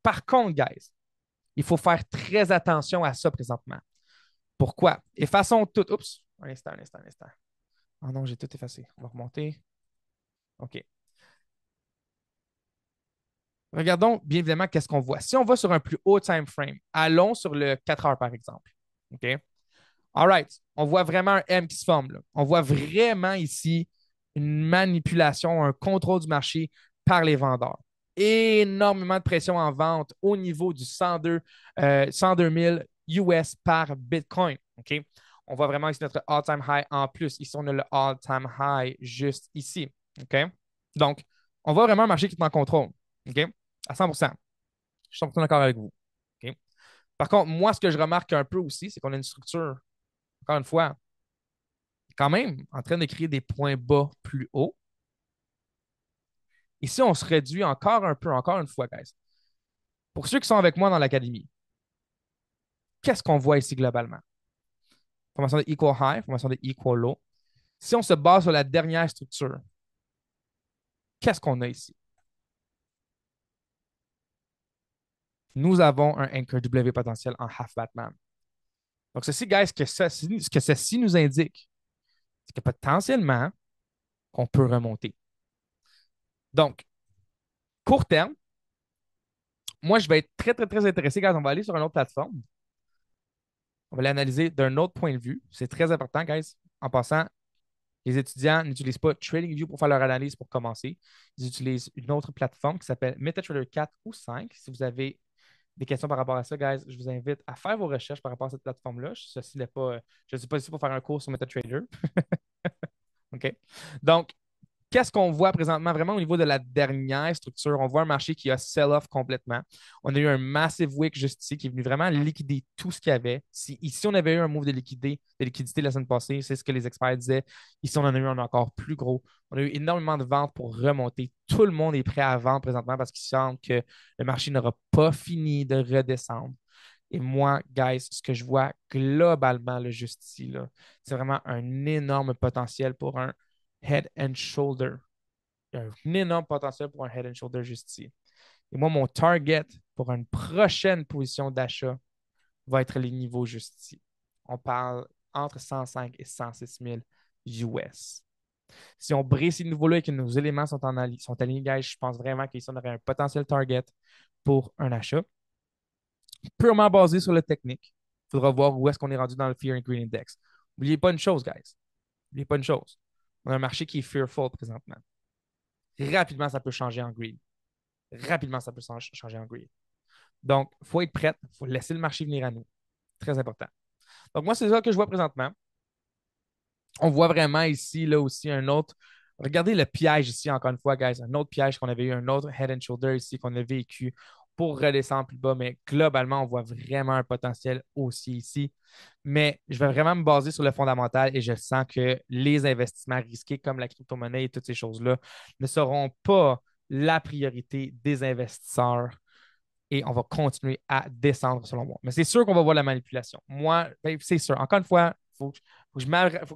Par contre, guys, il faut faire très attention à ça présentement. Pourquoi? Effaçons tout. Oups, un instant, un instant, un instant. Oh non, j'ai tout effacé. On va remonter. OK. Regardons bien évidemment qu'est-ce qu'on voit. Si on va sur un plus haut time frame, allons sur le 4 heures par exemple. OK? All right. On voit vraiment un M qui se forme, là. On voit vraiment ici une manipulation, un contrôle du marché par les vendeurs. Énormément de pression en vente au niveau du 102 000 US par Bitcoin. OK? On voit vraiment ici notre all-time high en plus. Ici, on a le all-time high juste ici. OK? Donc, on voit vraiment un marché qui est en contrôle. OK? À 100%. Je suis 100% d'accord avec vous. OK? Par contre, moi, ce que je remarque un peu aussi, c'est qu'on a une structure, encore une fois, quand même en train de créer des points bas plus hauts. Ici, on se réduit encore un peu, encore une fois, guys. Pour ceux qui sont avec moi dans l'académie, qu'est-ce qu'on voit ici globalement? Formation de equal high, formation de equal low. Si on se base sur la dernière structure, qu'est-ce qu'on a ici? Nous avons un anchor W potentiel en half Batman. Donc, ceci, guys, ce que ceci nous indique, c'est que potentiellement, on peut remonter. Donc, court terme, moi, je vais être très, très, très intéressé, guys. On va aller sur une autre plateforme. On va l'analyser d'un autre point de vue. C'est très important, guys. En passant, les étudiants n'utilisent pas TradingView pour faire leur analyse pour commencer. Ils utilisent une autre plateforme qui s'appelle MetaTrader 4 ou 5. Si vous avez des questions par rapport à ça, guys, je vous invite à faire vos recherches par rapport à cette plateforme-là. Ceci n'est pas, je ne suis pas ici pour faire un cours sur MetaTrader. OK? Donc, qu'est-ce qu'on voit présentement vraiment au niveau de la dernière structure? On voit un marché qui a sell-off complètement. On a eu un massive wick juste ici qui est venu vraiment liquider tout ce qu'il y avait. Si ici, on avait eu un move de liquidité la semaine passée, c'est ce que les experts disaient. Ici, on en a eu un encore plus gros. On a eu énormément de ventes pour remonter. Tout le monde est prêt à vendre présentement parce qu'il semble que le marché n'aura pas fini de redescendre. Et moi, guys, ce que je vois globalement, là, juste ici, là, c'est vraiment un énorme potentiel pour un head and shoulder. Il y a un énorme potentiel pour un head and shoulder juste ici. Et moi, mon target pour une prochaine position d'achat va être les niveaux juste ici. On parle entre 105 et 106 000 US. Si on brise ces niveaux-là et que nos éléments sont alignés, guys, je pense vraiment qu'ici, on aurait un potentiel target pour un achat. Purement basé sur le technique. Il faudra voir où est-ce qu'on est rendu dans le Fear and Greed Index. N'oubliez pas une chose, guys. N'oubliez pas une chose. On a un marché qui est fearful présentement. Rapidement, ça peut changer en greed. Rapidement, ça peut changer en greed. Donc, il faut être prêt. Il faut laisser le marché venir à nous. Très important. Donc, moi, c'est ça que je vois présentement. On voit vraiment ici, là aussi, un autre. Regardez le piège ici, encore une fois, guys. Un autre piège qu'on avait eu, un autre head and shoulder ici qu'on a vécu pour redescendre plus bas. Mais globalement, on voit vraiment un potentiel aussi ici. Mais je vais vraiment me baser sur le fondamental et je sens que les investissements risqués comme la crypto-monnaie et toutes ces choses-là ne seront pas la priorité des investisseurs et on va continuer à descendre selon moi. Mais c'est sûr qu'on va voir la manipulation. Moi, ben, c'est sûr. Encore une fois, faut que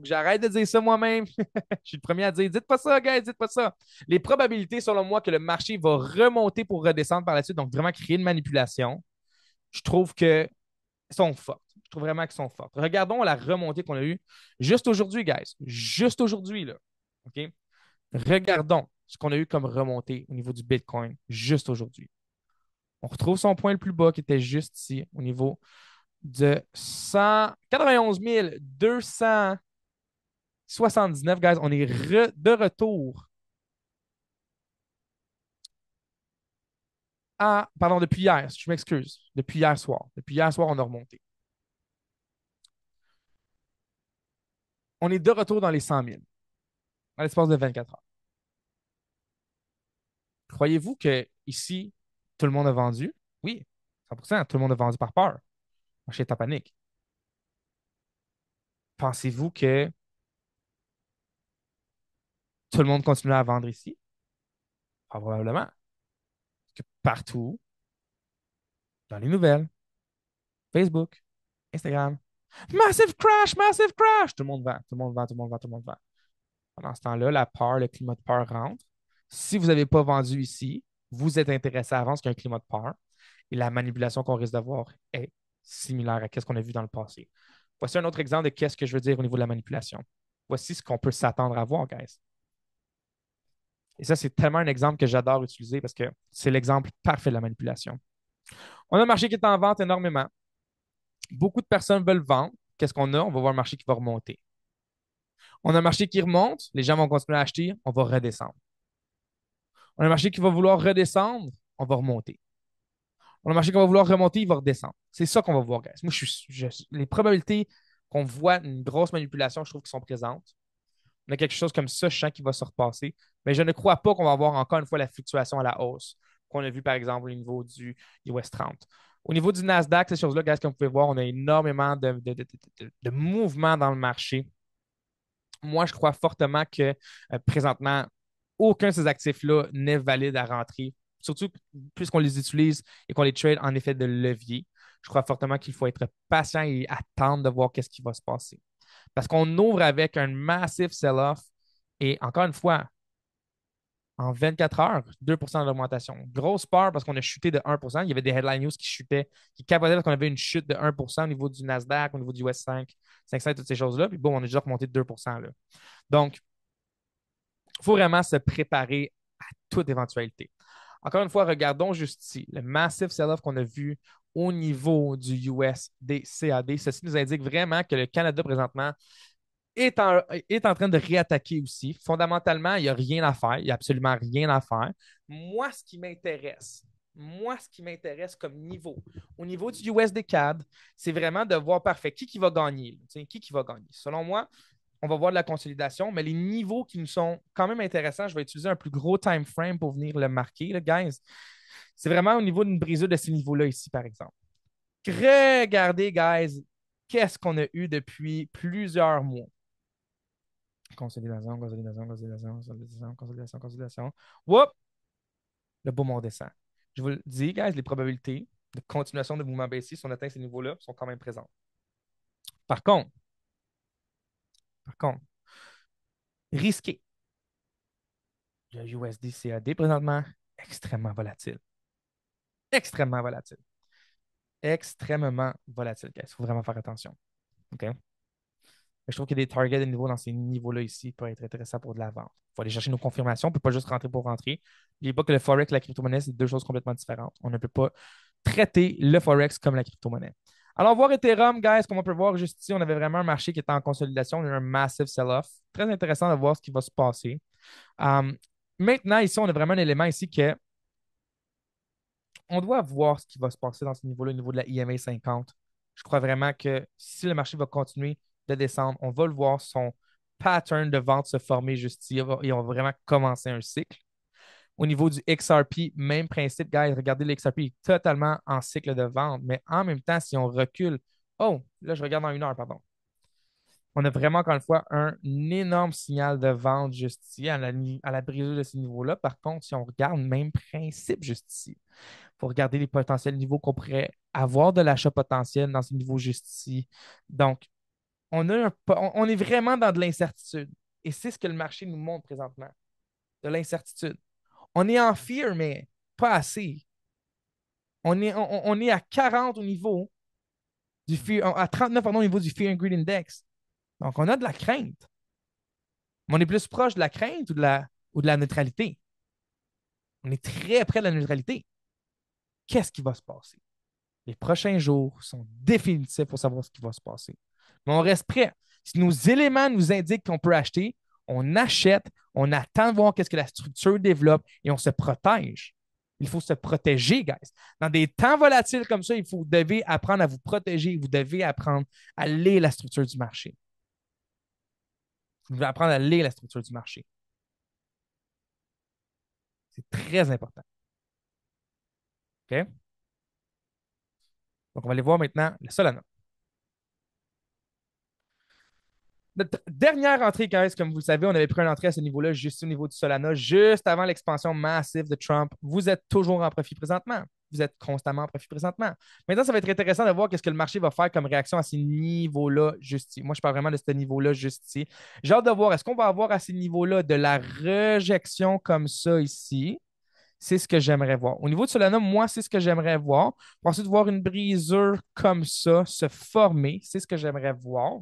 j'arrête de dire ça moi-même. Je suis le premier à dire, dites pas ça, guys, dites pas ça. Les probabilités, selon moi, que le marché va remonter pour redescendre par la suite, donc vraiment créer une manipulation, je trouve que sont fortes. Je trouve vraiment qu'elles sont fortes. Regardons la remontée qu'on a eue juste aujourd'hui, guys. Juste aujourd'hui, là. OK? Regardons ce qu'on a eu comme remontée au niveau du Bitcoin juste aujourd'hui. On retrouve son point le plus bas qui était juste ici au niveau de 191 279, guys. On est de retour à. Pardon, depuis hier, je m'excuse. Depuis hier soir. Depuis hier soir, on a remonté. On est de retour dans les 100 000 dans l'espace de 24 heures. Croyez-vous que ici, tout le monde a vendu? Oui, 100%. Tout le monde a vendu par peur. Le marché est en panique. Pensez-vous que tout le monde continue à vendre ici? Probablement. Parce que partout, dans les nouvelles, Facebook, Instagram, massive crash, massive crash! Tout le monde vend, tout le monde vend, tout le monde vend, tout le monde vend. Pendant ce temps-là, la peur, le climat de peur rentre. Si vous n'avez pas vendu ici, vous êtes intéressé avant qu'il y a un climat de peur et la manipulation qu'on risque d'avoir est similaire à ce qu'on a vu dans le passé. Voici un autre exemple de qu'est-ce que je veux dire au niveau de la manipulation. Voici ce qu'on peut s'attendre à voir, guys. Et ça, c'est tellement un exemple que j'adore utiliser parce que c'est l'exemple parfait de la manipulation. On a un marché qui est en vente énormément. Beaucoup de personnes veulent vendre. Qu'est-ce qu'on a? On va voir un marché qui va remonter. On a un marché qui remonte. Les gens vont continuer à acheter. On va redescendre. On a un marché qui va vouloir redescendre. On va remonter. On a un marché qui va vouloir remonter. Il va redescendre. C'est ça qu'on va voir, guys. Moi, les probabilités qu'on voit une grosse manipulation, je trouve qu'elles sont présentes. On a quelque chose comme ça, je sens qu'il va se repasser. Mais je ne crois pas qu'on va avoir encore une fois la fluctuation à la hausse qu'on a vu, par exemple, au niveau du US 30. Au niveau du Nasdaq, ces choses-là, guys, comme vous pouvez voir, on a énormément de mouvements dans le marché. Moi, je crois fortement que présentement, aucun de ces actifs-là n'est valide à rentrer, surtout puisqu'on les utilise et qu'on les trade en effet de levier. Je crois fortement qu'il faut être patient et attendre de voir qu'est-ce qui va se passer. Parce qu'on ouvre avec un massif sell-off et encore une fois, en 24 heures, 2% d'augmentation. Grosse peur parce qu'on a chuté de 1%. Il y avait des headline news qui chutaient, qui capotaient parce qu'on avait une chute de 1% au niveau du Nasdaq, au niveau du US 500, toutes ces choses-là. Puis bon, on a déjà remonté de 2%. Là. Donc, il faut vraiment se préparer à toute éventualité. Encore une fois, regardons juste ici, le massive sell-off qu'on a vu au niveau du USD CAD. Ceci nous indique vraiment que le Canada présentement est en train de réattaquer aussi. Fondamentalement, il n'y a rien à faire. Il n'y a absolument rien à faire. Moi, ce qui m'intéresse comme niveau, au niveau du USD CAD, c'est vraiment de voir parfait qui va gagner. Qui va gagner? Selon moi, on va voir de la consolidation, mais les niveaux qui nous sont quand même intéressants, je vais utiliser un plus gros time frame pour venir le marquer, là, guys. C'est vraiment au niveau d'une brisure de ces niveaux-là ici, par exemple. Regardez, guys, qu'est-ce qu'on a eu depuis plusieurs mois. Consolidation, consolidation, consolidation, consolidation, consolidation, consolidation. Whoop! Le beau mont descend. Je vous le dis, guys, les probabilités de continuation de mouvement baissier si on atteint ces niveaux-là sont quand même présentes. Par contre, par contre, risqué. Le USD CAD présentement, extrêmement volatile. Extrêmement volatile. Extrêmement volatile, guys. Il faut vraiment faire attention. OK? Je trouve qu'il y a des targets de niveau dans ces niveaux-là ici pour être intéressant pour de la vente. Il faut aller chercher nos confirmations. On ne peut pas juste rentrer pour rentrer. N'oubliez pas que le Forex et la crypto-monnaie, c'est deux choses complètement différentes. On ne peut pas traiter le Forex comme la crypto-monnaie. Alors, voir Ethereum, guys, comme on peut voir juste ici, on avait vraiment un marché qui était en consolidation. On a eu un massive sell-off. Très intéressant de voir ce qui va se passer. Maintenant, ici, on a vraiment un élément ici que on doit voir ce qui va se passer dans ce niveau-là, au niveau de la IMA 50. Je crois vraiment que si le marché va continuer de descendre, on va le voir son pattern de vente se former juste ici et on va vraiment commencer un cycle. Au niveau du XRP, même principe, guys. Regardez, le XRP est totalement en cycle de vente, mais en même temps, si on recule, oh, là, je regarde en une heure, pardon. On a vraiment, encore une fois, un énorme signal de vente juste ici, à la brisure de ces niveaux-là. Par contre, si on regarde, même principe juste ici. Il faut regarder les potentiels niveaux qu'on pourrait avoir de l'achat potentiel dans ces niveaux juste ici. Donc, on est vraiment dans de l'incertitude. Et c'est ce que le marché nous montre présentement, de l'incertitude. On est en fear, mais pas assez. On est à 40 au niveau du fear, à 39 pardon, au niveau du Fear and Greed Index. Donc, on a de la crainte. Mais on est plus proche de la crainte ou de la neutralité. On est très près de la neutralité. Qu'est-ce qui va se passer? Les prochains jours sont définitifs pour savoir ce qui va se passer. Mais on reste prêt. Si nos éléments nous indiquent qu'on peut acheter, on achète, on attend de voir qu'est-ce que la structure développe et on se protège. Il faut se protéger, guys. Dans des temps volatiles comme ça, vous devez apprendre à vous protéger. Vous devez apprendre à lire la structure du marché. Vous devez apprendre à lire la structure du marché. C'est très important. OK? Donc, on va aller voir maintenant le Solana. Notre dernière entrée, guys, comme vous le savez, on avait pris une entrée à ce niveau-là, juste au niveau du Solana, juste avant l'expansion massive de Trump. Vous êtes toujours en profit présentement. Vous êtes constamment en profit présentement. Maintenant, ça va être intéressant de voir qu'est-ce que le marché va faire comme réaction à ces niveaux-là juste ici. Moi, je parle vraiment de ce niveau-là juste ici. J'ai hâte de voir, est-ce qu'on va avoir à ces niveaux-là de la rejection comme ça ici? C'est ce que j'aimerais voir. Au niveau de Solana, moi, c'est ce que j'aimerais voir. Ensuite, voir une brisure comme ça se former, c'est ce que j'aimerais voir.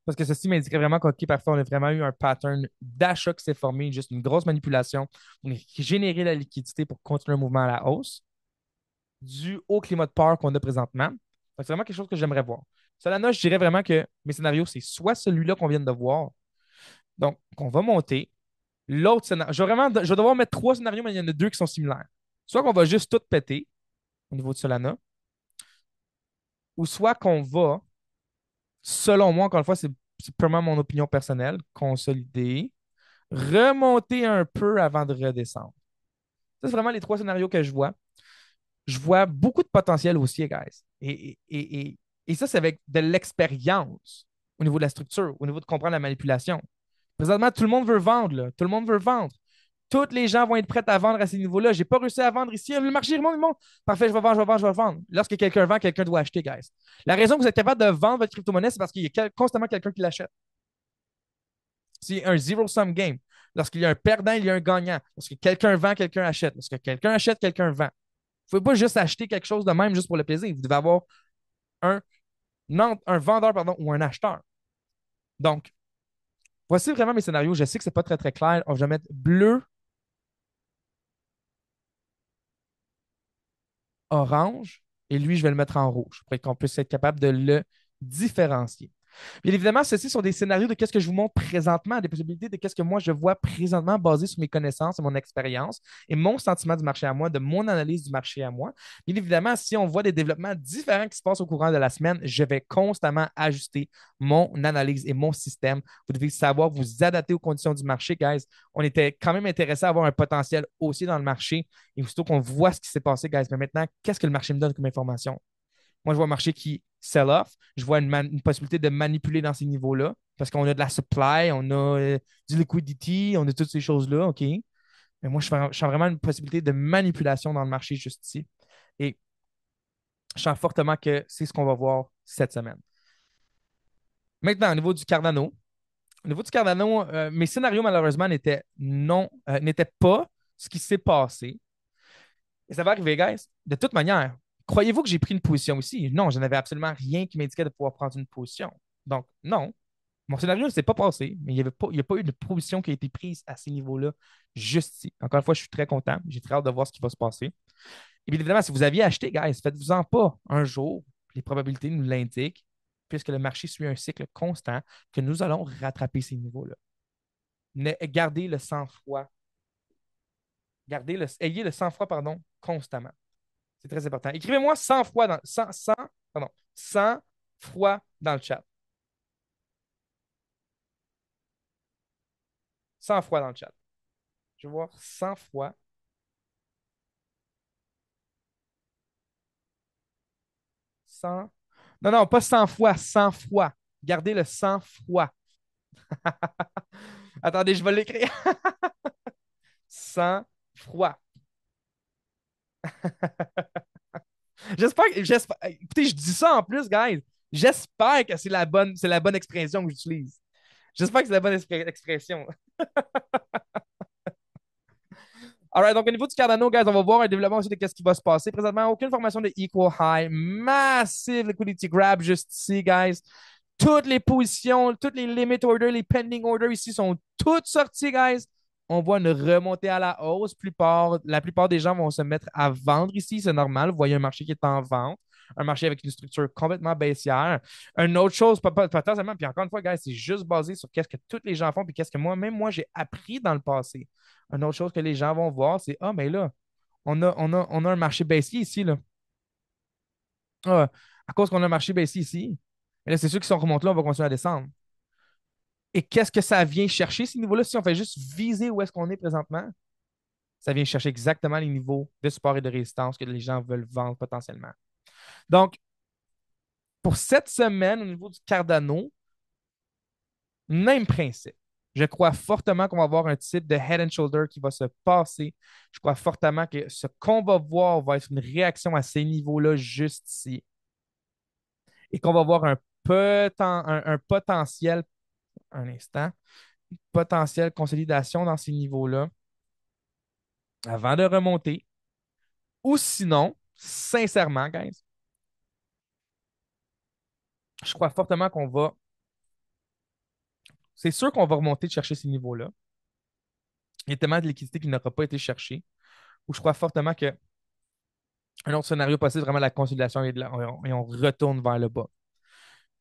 Parce que ceci m'indiquerait vraiment qu'OK, parfois, on a vraiment eu un pattern d'achat qui s'est formé, juste une grosse manipulation. On a généré la liquidité pour continuer un mouvement à la hausse dû au climat de peur qu'on a présentement. C'est vraiment quelque chose que j'aimerais voir. Solana, je dirais vraiment que mes scénarios, c'est soit celui-là qu'on vient de voir, donc qu'on va monter. L'autre scénario, je vais devoir mettre trois scénarios, mais il y en a deux qui sont similaires. Soit qu'on va juste tout péter au niveau de Solana, ou soit qu'on va, selon moi, encore une fois, c'est purement mon opinion personnelle, consolider, remonter un peu avant de redescendre. Ça, c'est vraiment les trois scénarios que je vois. Je vois beaucoup de potentiel aussi, guys. Et ça, c'est avec de l'expérience au niveau de la structure, au niveau de comprendre la manipulation. Présentement, tout le monde veut vendre, là. Tout le monde veut vendre. Tous les gens vont être prêts à vendre à ces niveaux-là. Je n'ai pas réussi à vendre ici. Le marché remonte, il monte. Parfait, je vais vendre, je vais vendre, je vais vendre. Lorsque quelqu'un vend, quelqu'un doit acheter, guys. La raison que vous êtes capable de vendre votre crypto-monnaie, c'est parce qu'il y a constamment quelqu'un qui l'achète. C'est un zero-sum game. Lorsqu'il y a un perdant, il y a un gagnant. Lorsque quelqu'un vend, quelqu'un achète. Lorsque quelqu'un achète, quelqu'un vend. Vous ne pouvez pas juste acheter quelque chose de même juste pour le plaisir. Vous devez avoir un, un vendeur pardon, ou un acheteur. Donc, voici vraiment mes scénarios. Je sais que ce n'est pas très, très clair. Je vais mettre bleu, orange, et lui, je vais le mettre en rouge pour qu'on puisse être capable de le différencier. Bien évidemment, ceci sont des scénarios de ce que je vous montre présentement, des possibilités de ce que moi je vois présentement basé sur mes connaissances et mon expérience et mon sentiment du marché à moi, de mon analyse du marché à moi. Bien évidemment, si on voit des développements différents qui se passent au courant de la semaine, je vais constamment ajuster mon analyse et mon système. Vous devez savoir vous adapter aux conditions du marché, guys. On était quand même intéressé à avoir un potentiel aussi dans le marché et aussitôt qu'on voit ce qui s'est passé, guys, mais maintenant, qu'est-ce que le marché me donne comme information? Moi, je vois un marché qui sell off. Je vois une possibilité de manipuler dans ces niveaux-là parce qu'on a de la supply, on a du liquidity, on a toutes ces choses-là, OK? Mais moi, je sens vraiment une possibilité de manipulation dans le marché juste ici. Et je sens fortement que c'est ce qu'on va voir cette semaine. Maintenant, au niveau du Cardano, mes scénarios, malheureusement, n'étaient pas ce qui s'est passé. Et ça va arriver, guys. De toute manière, croyez-vous que j'ai pris une position ici? Non, je n'avais absolument rien qui m'indiquait de pouvoir prendre une position. Donc, non. Mon scénario ne s'est pas passé, mais il n'y a pas eu de position qui a été prise à ces niveaux-là, juste ici. Encore une fois, je suis très content. J'ai très hâte de voir ce qui va se passer. Et bien évidemment, si vous aviez acheté, guys, faites-vous-en pas un jour. Les probabilités nous l'indiquent, puisque le marché suit un cycle constant, que nous allons rattraper ces niveaux-là. Gardez le sang-froid. Ayez le sang-froid, pardon, constamment. C'est très important. Écrivez-moi 100 fois dans 100 fois dans le chat. 100 fois dans le chat. Je vais voir 100 fois. 100. Non, non, pas 100 fois, 100 fois. Gardez le sang-froid. Attendez, je vais l'écrire. 100 froid. Écoutez, je dis ça en plus, guys. J'espère que c'est la bonne expression que j'utilise. J'espère que c'est la bonne expression. Alright, donc au niveau du Cardano, guys, on va voir un développement aussi de ce qui va se passer. Présentement, aucune formation de equal high. Massive liquidity grab juste ici, guys. Toutes les positions, toutes les limit orders, les pending orders ici sont toutes sorties, guys. On voit une remontée à la hausse. La plupart des gens vont se mettre à vendre ici. C'est normal. Vous voyez un marché qui est en vente, un marché avec une structure complètement baissière. Une autre chose, pas seulement, puis encore une fois, guys, c'est juste basé sur qu'est-ce que tous les gens font, puis qu'est-ce que moi, j'ai appris dans le passé. Une autre chose que les gens vont voir, c'est ah, mais là, on a un marché baissier ici, là. Ah, à cause qu'on a un marché baissier ici. Mais là, c'est sûr qu'ils sont remontés là, on va continuer à descendre. Et qu'est-ce que ça vient chercher, ces niveaux-là? Si on fait juste viser où est-ce qu'on est présentement, ça vient chercher exactement les niveaux de support et de résistance que les gens veulent vendre potentiellement. Donc, pour cette semaine, au niveau du Cardano, même principe. Je crois fortement qu'on va avoir un type de head and shoulder qui va se passer. Je crois fortement que ce qu'on va voir va être une réaction à ces niveaux-là juste ici. Et qu'on va avoir un potentiel, un instant, potentiel consolidation dans ces niveaux-là avant de remonter. Ou sinon, sincèrement, guys, je crois fortement qu'on va. C'est sûr qu'on va remonter de chercher ces niveaux-là. Il y a tellement de liquidité qui n'aura pas été cherchée. Ou je crois fortement que un autre scénario possible, vraiment la consolidation et on retourne vers le bas.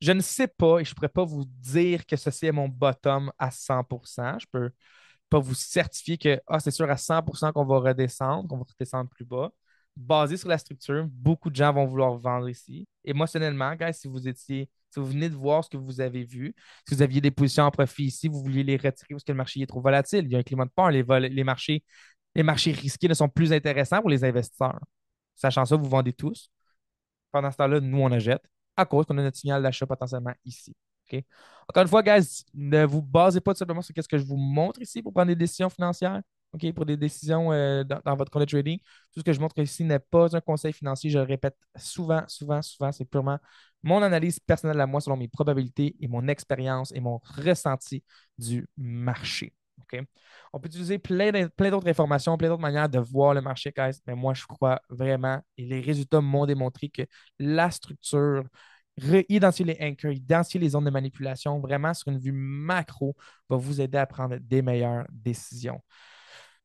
Je ne sais pas et je ne pourrais pas vous dire que ceci est mon bottom à 100%. Je ne peux pas vous certifier que c'est sûr à 100% qu'on va redescendre, qu'on va redescendre plus bas. Basé sur la structure, beaucoup de gens vont vouloir vendre ici. Émotionnellement, guys, si vous venez de voir ce que vous avez vu, si vous aviez des positions en profit ici, vous vouliez les retirer parce que le marché est trop volatile, il y a un climat de peur, les marchés risqués ne sont plus intéressants pour les investisseurs. Sachant ça, vous vendez tous. Pendant ce temps-là, nous, on achète à cause qu'on a notre signal d'achat potentiellement ici. OK? Encore une fois, guys, ne vous basez pas tout simplement sur ce que je vous montre ici pour prendre des décisions financières, OK? Pour des décisions dans votre compte de trading. Tout ce que je montre ici n'est pas un conseil financier. Je le répète souvent, souvent, souvent. C'est purement mon analyse personnelle à moi selon mes probabilités et mon expérience et mon ressenti du marché. OK? On peut utiliser plein d'autres informations, plein d'autres manières de voir le marché, guys, mais moi, je crois vraiment, et les résultats m'ont démontré que la structure, identifier les anchors, identifier les zones de manipulation, vraiment sur une vue macro, va vous aider à prendre des meilleures décisions.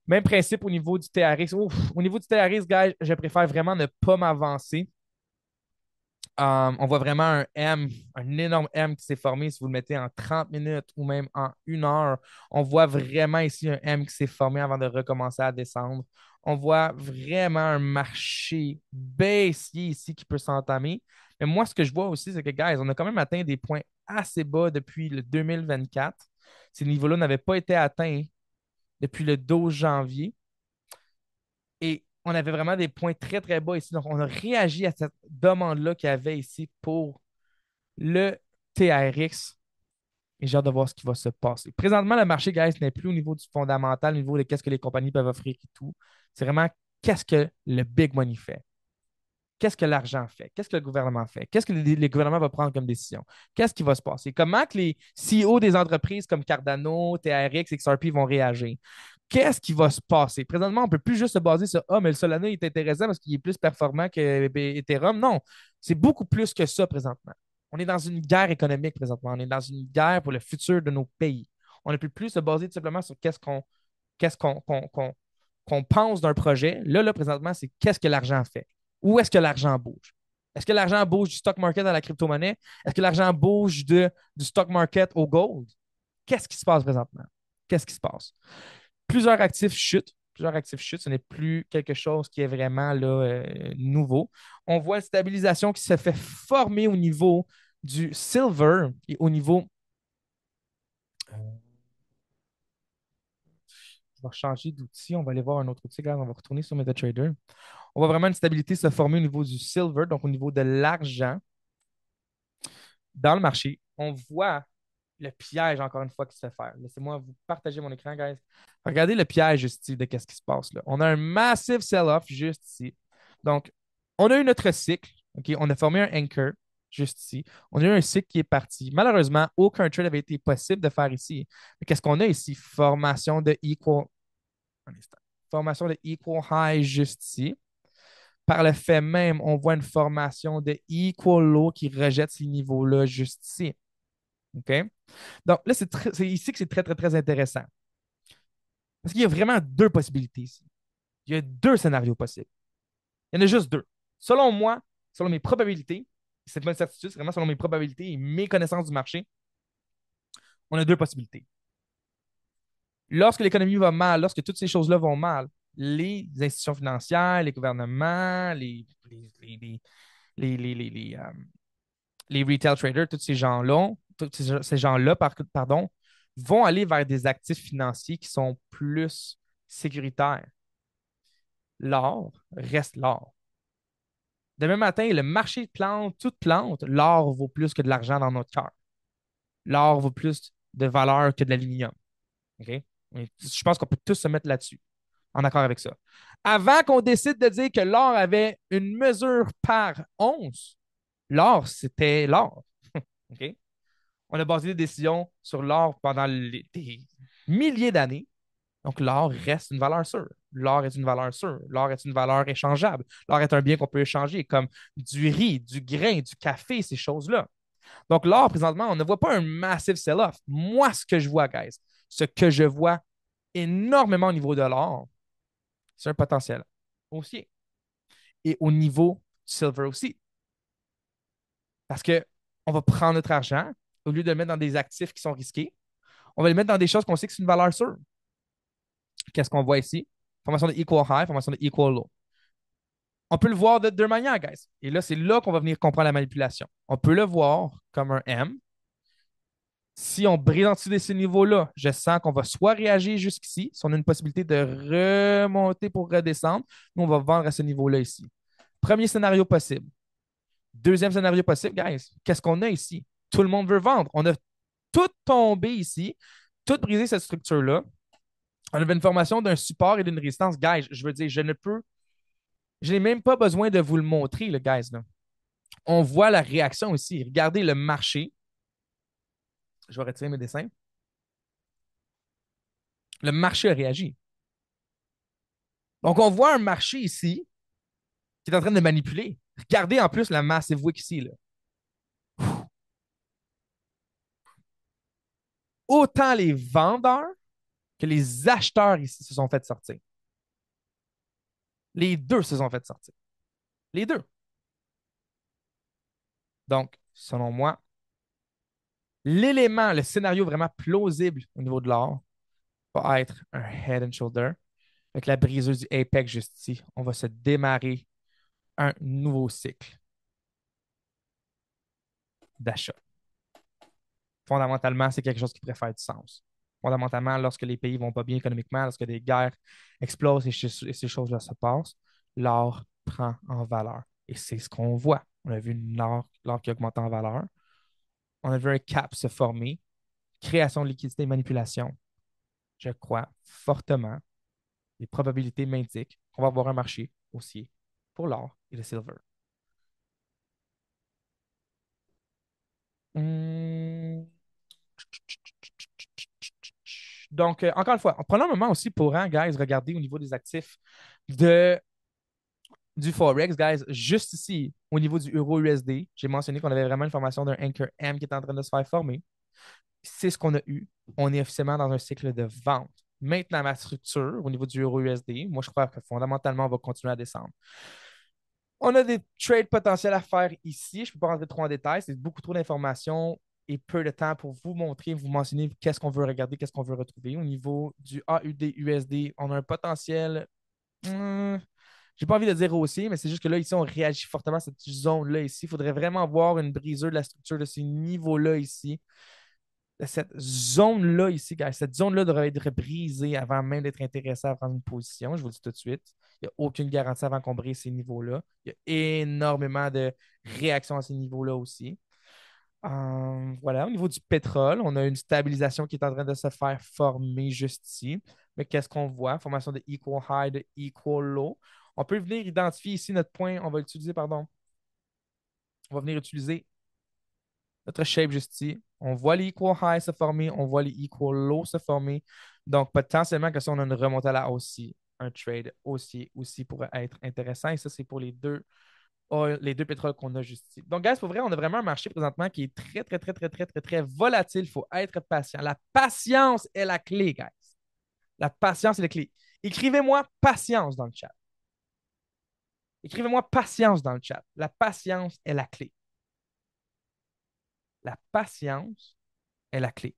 Même principe au niveau du TRX. Ouf, au niveau du TRX, guys, je préfère vraiment ne pas m'avancer. On voit vraiment un énorme M qui s'est formé. Si vous le mettez en 30 minutes ou même en 1 heure, on voit vraiment ici un M qui s'est formé avant de recommencer à descendre. On voit vraiment un marché baissier ici qui peut s'entamer. Mais moi, ce que je vois aussi, c'est que, guys, on a quand même atteint des points assez bas depuis le 2024. Ces niveaux-là n'avaient pas été atteints depuis le 12 janvier. Et on avait vraiment des points très, très bas ici. Donc, on a réagi à cette demande-là qu'il y avait ici pour le TRX. Et j'ai hâte de voir ce qui va se passer. Présentement, le marché, guys, n'est plus au niveau du fondamental, au niveau de qu'est-ce que les compagnies peuvent offrir et tout. C'est vraiment qu'est-ce que le big money fait. Qu'est-ce que l'argent fait? Qu'est-ce que le gouvernement fait? Qu'est-ce que les gouvernements vont prendre comme décision? Qu'est-ce qui va se passer? Comment que les CEO des entreprises comme Cardano, TRX, XRP vont réagir? Qu'est-ce qui va se passer? Présentement, on ne peut plus juste se baser sur mais le Solana est intéressant parce qu'il est plus performant que Ethereum. Non, c'est beaucoup plus que ça présentement. On est dans une guerre économique présentement. On est dans une guerre pour le futur de nos pays. On ne peut plus se baser tout simplement sur qu'est-ce qu'on pense d'un projet. Là, présentement, c'est qu'est-ce que l'argent fait? Où est-ce que l'argent bouge? Est-ce que l'argent bouge du stock market à la crypto-monnaie? Est-ce que l'argent bouge du stock market au gold? Qu'est-ce qui se passe présentement? Qu'est-ce qui se passe? Plusieurs actifs chutent. Plusieurs actifs chutent. Ce n'est plus quelque chose qui est vraiment là, nouveau. On voit une stabilisation qui se fait former au niveau du silver et au niveau. Je vais changer d'outil. On va aller voir un autre outil. Regarde, on va retourner sur MetaTrader. On voit vraiment une stabilité se former au niveau du silver, donc au niveau de l'argent dans le marché. On voit le piège, encore une fois, qui se fait faire. Laissez-moi vous partager mon écran, guys. Regardez le piège juste ici de qu'est-ce qui se passe là. On a un massive sell-off juste ici. Donc, on a eu notre cycle. OK? On a formé un anchor juste ici. On a eu un cycle qui est parti. Malheureusement, aucun trade avait été possible de faire ici. Mais qu'est-ce qu'on a ici? Formation de equal. Un instant. Formation de equal high juste ici. Par le fait même, on voit une formation de equal low qui rejette ces niveaux-là juste ici. OK? Donc là, c'est ici que c'est très, très, très intéressant. Parce qu'il y a vraiment deux possibilités ici. Il y a deux scénarios possibles. Il y en a juste deux. Selon moi, selon mes probabilités, c'est pas une certitude, c'est vraiment selon mes probabilités et mes connaissances du marché, on a deux possibilités. Lorsque l'économie va mal, lorsque toutes ces choses-là vont mal, les institutions financières, les gouvernements, les retail traders, tous ces gens-là, pardon, vont aller vers des actifs financiers qui sont plus sécuritaires. L'or reste l'or. Demain matin, le marché plante, toute plante, l'or vaut plus que de l'argent dans notre cœur. L'or vaut plus de valeur que de l'aluminium. OK? Je pense qu'on peut tous se mettre là-dessus, en accord avec ça. Avant qu'on décide de dire que l'or avait une mesure par once, l'or, c'était l'or. OK? On a basé des décisions sur l'or pendant des milliers d'années. Donc, l'or reste une valeur sûre. L'or est une valeur sûre. L'or est une valeur échangeable. L'or est un bien qu'on peut échanger, comme du riz, du grain, du café, ces choses-là. Donc, l'or, présentement, on ne voit pas un massive sell-off. Moi, ce que je vois, guys, ce que je vois énormément au niveau de l'or, c'est un potentiel haussier. Et au niveau du silver aussi. Parce que on va prendre notre argent, au lieu de le mettre dans des actifs qui sont risqués, on va le mettre dans des choses qu'on sait que c'est une valeur sûre. Qu'est-ce qu'on voit ici? Formation de equal high, formation de equal low. On peut le voir de deux manières, guys. Et là, c'est là qu'on va venir comprendre la manipulation. On peut le voir comme un M. Si on brise en dessous de ces niveaux-là, je sens qu'on va soit réagir jusqu'ici, si on a une possibilité de remonter pour redescendre, nous, on va vendre à ce niveau-là ici. Premier scénario possible. Deuxième scénario possible, guys, qu'est-ce qu'on a ici? Tout le monde veut vendre. On a tout tombé ici, tout brisé cette structure-là. On avait une formation d'un support et d'une résistance. Guys, je veux dire, je n'ai même pas besoin de vous le montrer, le guys. Là. On voit la réaction ici. Regardez le marché. Je vais retirer mes dessins. Le marché a réagi. Donc, on voit un marché ici qui est en train de manipuler. Regardez en plus la massive wick ici. Là. Autant les vendeurs que les acheteurs ici se sont fait sortir. Les deux se sont fait sortir. Les deux. Donc, selon moi, l'élément, le scénario vraiment plausible au niveau de l'or va être un head and shoulder. Avec la briseuse du Apex juste ici, on va se démarrer un nouveau cycle d'achat. Fondamentalement, c'est quelque chose qui pourrait faire du sens. Fondamentalement, lorsque les pays vont pas bien économiquement, lorsque des guerres explosent et ces choses-là se passent, l'or prend en valeur. Et c'est ce qu'on voit. On a vu l'or qui augmente en valeur. On a vu un cap se former. Création de liquidité et manipulation. Je crois fortement, les probabilités m'indiquent qu'on va avoir un marché haussier pour l'or et le silver. Hum, Donc, encore une fois, en prenant un moment aussi pour, hein, guys, regarder au niveau des actifs du Forex, guys, juste ici, au niveau du euro USD, j'ai mentionné qu'on avait vraiment une formation d'un Anchor M qui est en train de se faire former. C'est ce qu'on a eu. On est officiellement dans un cycle de vente. Maintenant, ma structure au niveau du euro USD, moi, je crois que fondamentalement, on va continuer à descendre. On a des trades potentiels à faire ici. Je ne peux pas rentrer trop en détail. C'est beaucoup trop d'informations et peu de temps pour vous montrer, vous mentionner qu'est-ce qu'on veut regarder, qu'est-ce qu'on veut retrouver. Au niveau du AUD-USD, on a un potentiel. J'ai pas envie de dire aussi, mais c'est juste que là, ici, on réagit fortement à cette zone-là ici. Il faudrait vraiment voir une brisure de la structure de ces niveaux-là ici. Cette zone-là ici, guys, cette zone-là devrait être brisée avant même d'être intéressé à prendre une position. Je vous le dis tout de suite. Il n'y a aucune garantie avant qu'on brise ces niveaux-là. Il y a énormément de réactions à ces niveaux-là aussi. Voilà, au niveau du pétrole, on a une stabilisation qui est en train de se faire former juste ici. Mais qu'est-ce qu'on voit? Formation de equal high, de equal low. On peut venir identifier ici notre point. On va utiliser, pardon. On va venir utiliser notre shape juste ici. On voit les equal high se former, on voit les equal low se former. Donc, potentiellement, que si on a une remontée à la hausse aussi, un trade haussier aussi pourrait être intéressant. Et ça, c'est pour les deux pétroles qu'on a juste ici. Donc, guys, pour vrai, on a vraiment un marché présentement qui est très, très, très, très, très, très, très volatile. Il faut être patient. La patience est la clé, guys. La patience est la clé. Écrivez-moi patience dans le chat. Écrivez-moi patience dans le chat. La patience est la clé. La patience est la clé.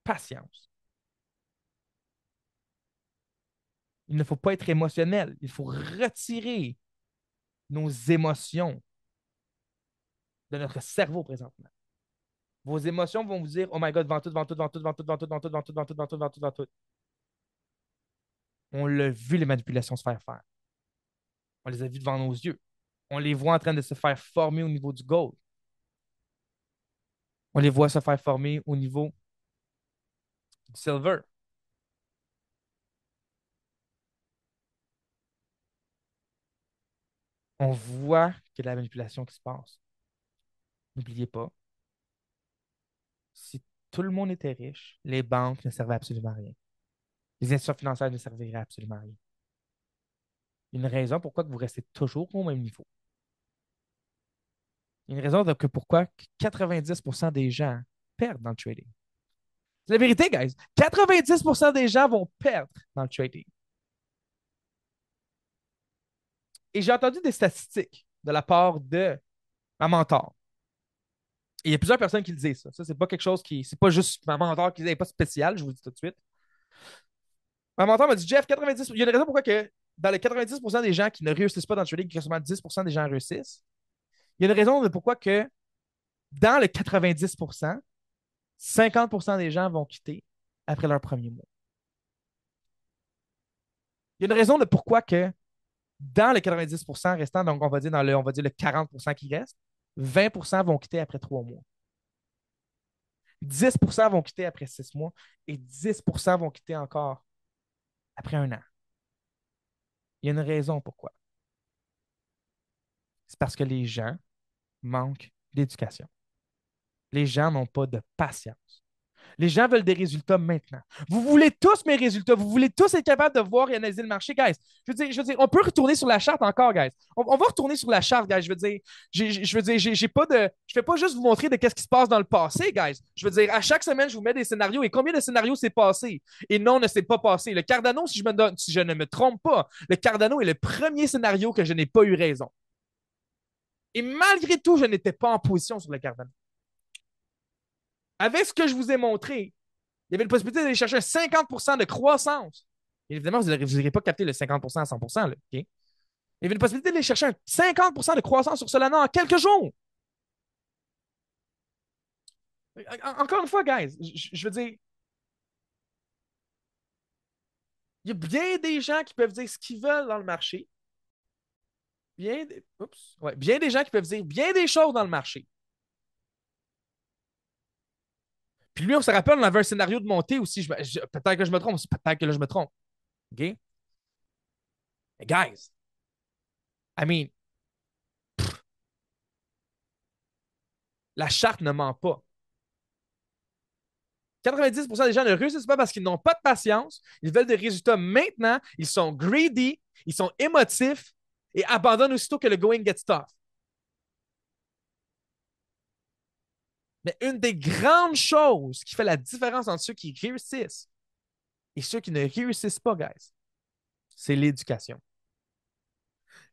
Patience. Il ne faut pas être émotionnel. Il faut retirer nos émotions de notre cerveau présentement. Vos émotions vont vous dire, oh my God, vends tout, vends tout, vends tout, vends tout, vends tout, vends tout, vends tout, vends tout, vends tout, vends tout, vends tout. On l'a vu, les manipulations se faire faire. On les a vues devant nos yeux. On les voit en train de se faire former au niveau du gold. On les voit se faire former au niveau du silver. On voit qu'il y a de la manipulation qui se passe. N'oubliez pas, si tout le monde était riche, les banques ne servaient absolument à rien. Les institutions financières ne serviraient absolument à rien. Il y a une raison pourquoi vous restez toujours au même niveau. Il y a une raison de pourquoi 90% des gens perdent dans le trading. C'est la vérité, guys. 90% des gens vont perdre dans le trading. Et j'ai entendu des statistiques de la part de ma mentor. Et il y a plusieurs personnes qui le disent ça. Ça, c'est pas quelque chose qui. C'est pas juste ma mentor qui n'est pas spécial, je vous le dis tout de suite. Ma mentor m'a dit, Jeff, 90. Il y a une raison pourquoi que dans les 90% des gens qui ne réussissent pas dans le trading, que seulement 10% des gens réussissent. Il y a une raison de pourquoi que dans le 90%, 50% des gens vont quitter après leur premier mois. Il y a une raison de pourquoi que dans les 90% restants, donc on va dire le 40% qui reste, 20% vont quitter après 3 mois. 10% vont quitter après 6 mois et 10% vont quitter encore après 1 an. Il y a une raison pourquoi. C'est parce que les gens manquent d'éducation. Les gens n'ont pas de patience. Les gens veulent des résultats maintenant. Vous voulez tous mes résultats. Vous voulez tous être capable de voir et analyser le marché, guys. Je veux dire, on peut retourner sur la charte encore, guys. On va retourner sur la charte, guys. Je veux dire, j'ai pas de. Je fais pas juste vous montrer de qu'est-ce qui se passe dans le passé, guys. Je veux dire, à chaque semaine, je vous mets des scénarios. Et combien de scénarios s'est passé? Et non, ne s'est pas passé. Le Cardano, si je ne me trompe pas, le Cardano est le premier scénario que je n'ai pas eu raison. Et malgré tout, je n'étais pas en position sur le Cardano. Avec ce que je vous ai montré, il y avait une possibilité d'aller chercher un 50% de croissance. Et évidemment, vous n'aurez pas capté le 50% à 100%. Là, okay? Il y avait une possibilité d'aller chercher un 50% de croissance sur Solana en quelques jours. Encore une fois, guys, je veux dire, il y a bien des gens qui peuvent dire ce qu'ils veulent dans le marché. Bien des gens qui peuvent dire bien des choses dans le marché. Puis lui, on se rappelle, on avait un scénario de montée aussi. Peut-être que je me trompe, peut-être que là, je me trompe. OK? Mais guys, I mean, la charte ne ment pas. 90% des gens ne réussissent pas parce qu'ils n'ont pas de patience, ils veulent des résultats maintenant, ils sont greedy, ils sont émotifs et abandonnent aussitôt que le going gets tough. Mais une des grandes choses qui fait la différence entre ceux qui réussissent et ceux qui ne réussissent pas, guys, c'est l'éducation.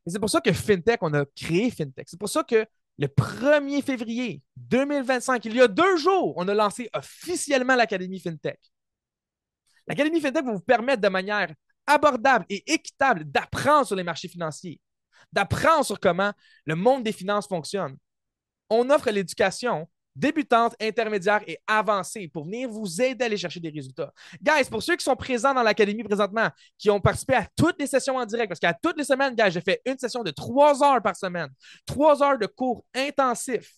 Et c'est pour ça que FinTech, on a créé FinTech. C'est pour ça que le 1er février 2025, il y a 2 jours, on a lancé officiellement l'Académie FinTech. L'Académie FinTech va vous permettre de manière abordable et équitable d'apprendre sur les marchés financiers, d'apprendre sur comment le monde des finances fonctionne. On offre l'éducation débutante, intermédiaire et avancée pour venir vous aider à aller chercher des résultats. Guys, pour ceux qui sont présents dans l'Académie présentement, qui ont participé à toutes les sessions en direct, parce qu'à toutes les semaines, guys, j'ai fait une session de 3 heures par semaine, 3 heures de cours intensifs